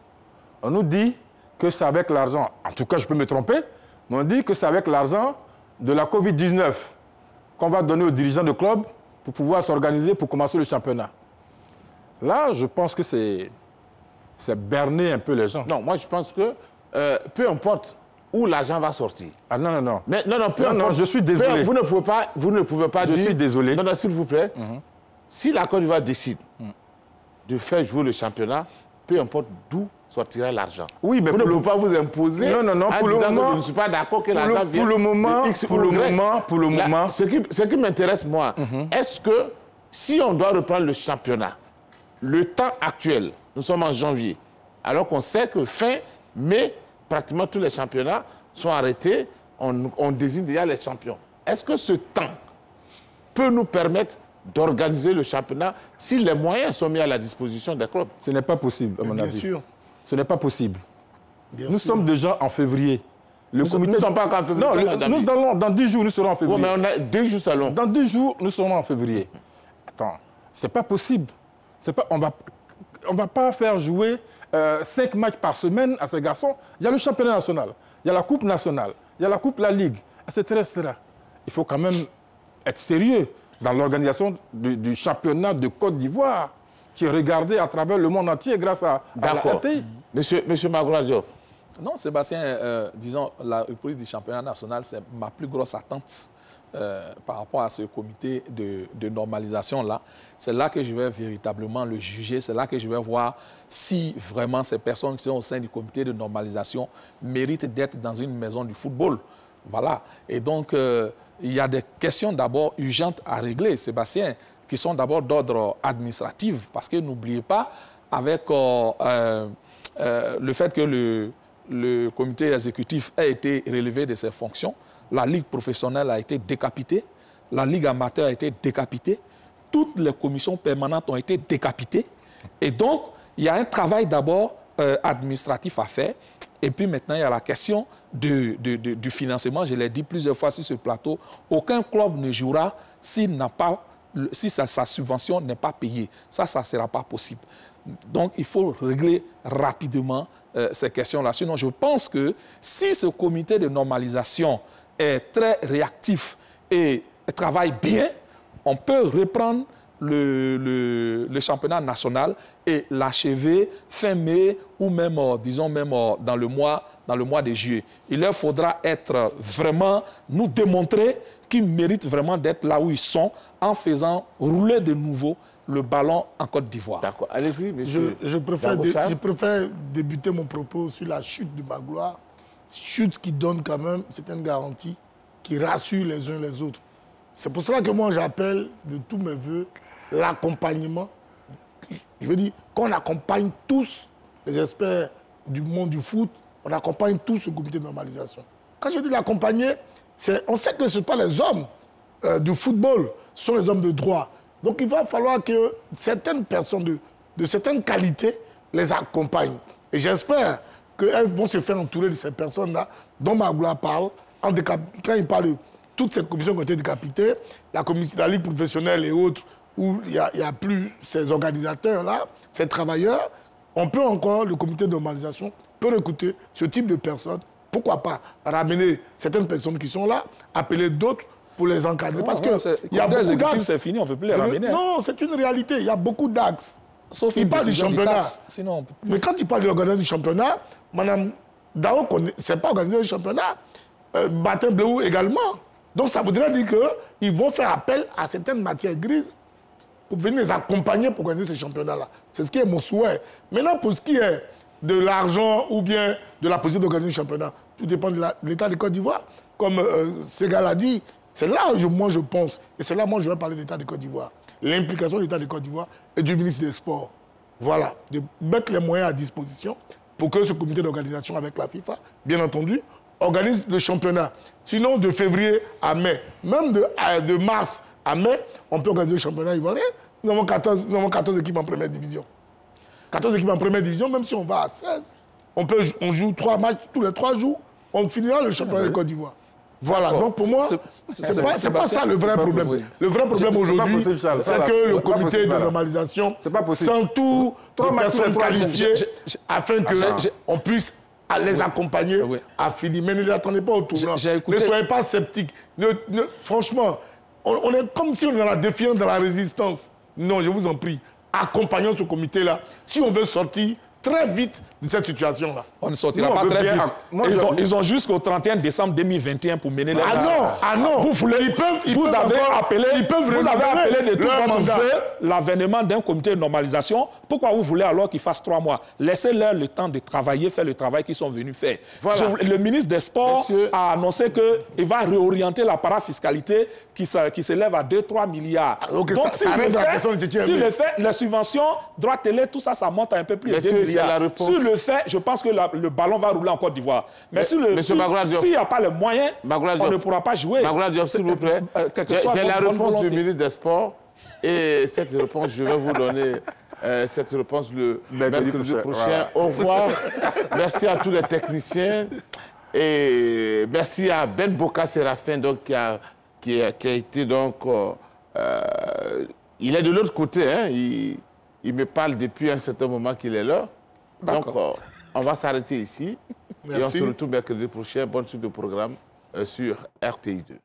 On nous dit que c'est avec l'argent, en tout cas je peux me tromper, mais on dit que c'est avec l'argent de la Covid-19 qu'on va donner aux dirigeants de club pour pouvoir s'organiser pour commencer le championnat. Là, je pense que c'est berner un peu les gens. Non, moi je pense que peu importe où l'argent va sortir. Ah non, non, non. Mais, non, peu importe. Non, je suis désolé. Vous ne pouvez pas dire... Je suis désolé. Non, s'il vous plaît. Si la Côte d'Ivoire décide de faire jouer le championnat, peu importe d'où sortira l'argent. Oui, mais vous ne pouvez pas vous imposer pour le moment, que je ne suis pas d'accord que l'argent vienne. Pour le moment. Ce qui m'intéresse, moi, est-ce que si on doit reprendre le championnat, le temps actuel, nous sommes en janvier, alors qu'on sait que fin mai, pratiquement tous les championnats sont arrêtés, on désigne déjà les champions. Est-ce que ce temps peut nous permettre d'organiser le championnat si les moyens sont mis à la disposition des clubs? Ce n'est pas possible, à mon avis. Bien sûr. Ce n'est pas possible. Nous sommes déjà en février. Nous ne sommes pas encore en février. Non, dans 10 jours, nous serons en février. Oui, mais on a 2 jours salon. Dans 10 jours, nous serons en février. Attends, c'est pas possible. On va pas faire jouer 5 matchs par semaine à ces garçons. Il y a le championnat national, il y a la Coupe nationale, il y a la Coupe La Ligue, etc., etc. Il faut quand même être sérieux dans l'organisation du championnat de Côte d'Ivoire, qui est regardé à travers le monde entier grâce à la RTI. Monsieur Magloire Diop. Non, Sébastien, disons, la reprise du championnat national, c'est ma plus grosse attente par rapport à ce comité de normalisation-là. C'est là que je vais véritablement le juger, c'est là que je vais voir si vraiment ces personnes qui sont au sein du comité de normalisation méritent d'être dans une maison du football. Voilà. Et donc, il y a des questions d'abord urgentes à régler, Sébastien, qui sont d'abord d'ordre administratif, parce que n'oubliez pas, avec le fait que le comité exécutif a été relevé de ses fonctions, la Ligue professionnelle a été décapitée, la Ligue amateur a été décapitée, toutes les commissions permanentes ont été décapitées. Et donc, il y a un travail d'abord administratif à faire. Et puis maintenant, il y a la question du financement. Je l'ai dit plusieurs fois sur ce plateau. Aucun club ne jouera si sa subvention n'est pas payée. Ça ne sera pas possible. Donc, il faut régler rapidement ces questions-là. Sinon, je pense que si ce comité de normalisation est très réactif et travaille bien, on peut reprendre le championnat national et l'achever fin mai ou même, disons, même dans le mois de juillet. Il leur faudra être vraiment, nous démontrer qu'ils méritent vraiment d'être là où ils sont en faisant rouler de nouveau le ballon en Côte d'Ivoire. D'accord. Allez-y, monsieur. Je préfère débuter mon propos sur la chute de Magloire. Chute qui donne quand même certaines garanties, qui rassure les uns les autres. C'est pour cela que moi j'appelle de tous mes voeux l'accompagnement. Je veux dire qu'on accompagne tous les experts du monde du foot, on accompagne tous ce comité de normalisation. Quand je dis l'accompagner, on sait que ce ne sont pas les hommes du football, ce sont les hommes de droit. Donc il va falloir que certaines personnes de certaines qualités les accompagnent. Et j'espère qu'elles vont se faire entourer de ces personnes-là dont Magloire parle. Quand il parle de toutes ces commissions qui ont été décapitées, la Ligue professionnelle et autres, où il n'y a plus ces organisateurs-là, ces travailleurs, on peut encore, le comité de normalisation peut recruter ce type de personnes. Pourquoi pas ramener certaines personnes qui sont là, appeler d'autres pour les encadrer. Parce qu'il y a beaucoup d'axes. C'est fini, on ne peut plus les ramener. Non, c'est une réalité. Il y a beaucoup d'axes. Sauf il parle du championnat. Sinon, mais quand il parle de l'organisation du championnat, Mme Dao ne sait pas organiser le championnat. Batin Bleou également. Donc ça voudrait dire qu'ils vont faire appel à certaines matières grises pour venir les accompagner pour organiser ces championnats-là. C'est ce qui est mon souhait. Maintenant, pour ce qui est de l'argent ou bien de la possibilité d'organiser le championnat, tout dépend de l'État de Côte d'Ivoire. Comme Ségal a dit, c'est là où moi je pense, et c'est là moi je vais parler de l'État de Côte d'Ivoire. L'implication de l'État de Côte d'Ivoire et du ministre des Sports. Voilà, de mettre les moyens à disposition pour que ce comité d'organisation avec la FIFA, bien entendu, organise le championnat. Sinon, de février à mai, même de mars à mai, on peut organiser le championnat ivoirien. Nous avons 14 équipes en première division. 14 équipes en première division, même si on va à 16, on joue 3 matchs tous les 3 jours, on finira le championnat de Côte d'Ivoire. Voilà, donc pour moi, c'est pas ça le vrai problème. Oui. Le vrai problème aujourd'hui, c'est que le comité de normalisation s'entoure de personnes qualifiées afin qu'on puisse les accompagner à finir. Mais ne les attendez pas au tournant. Ne soyez pas sceptiques. Franchement, on est comme si on est dans la défiance, dans la résistance. Non, je vous en prie, accompagnons ce comité-là. Si on veut sortir très vite de cette situation-là. On ne sortira pas très vite. Ils ont jusqu'au 31 décembre 2021 pour mener les Ah non, vous voulez, vous avez appelé de tout votre feu l'avènement d'un comité de normalisation. Pourquoi vous voulez alors qu'ils fassent 3 mois? Laissez-leur le temps de travailler, faire le travail qu'ils sont venus faire. Voilà. Le ministre des Sports a annoncé qu'il va réorienter la parafiscalité qui s'élève à 2-3 milliards. Donc s'il le fait, les subventions, droits télé, tout ça, ça monte à un peu plus de 2 milliards. Sur le fait, je pense que le ballon va rouler en Côte d'Ivoire. Mais s'il n'y a pas les moyens, on ne pourra pas jouer. Magoula Diop, s'il vous plaît, j'ai la réponse du ministre des Sports. Et cette réponse, je vais vous donner cette réponse le mercredi prochain. Au revoir. Merci à tous les techniciens. Et merci à Ben Boka Séraphin, donc, qui a été donc... il est de l'autre côté. Hein, il me parle depuis un certain moment qu'il est là. Donc, on va s'arrêter ici. Merci. Et on se retrouve mercredi prochain. Bonne suite de programme sur RTI2.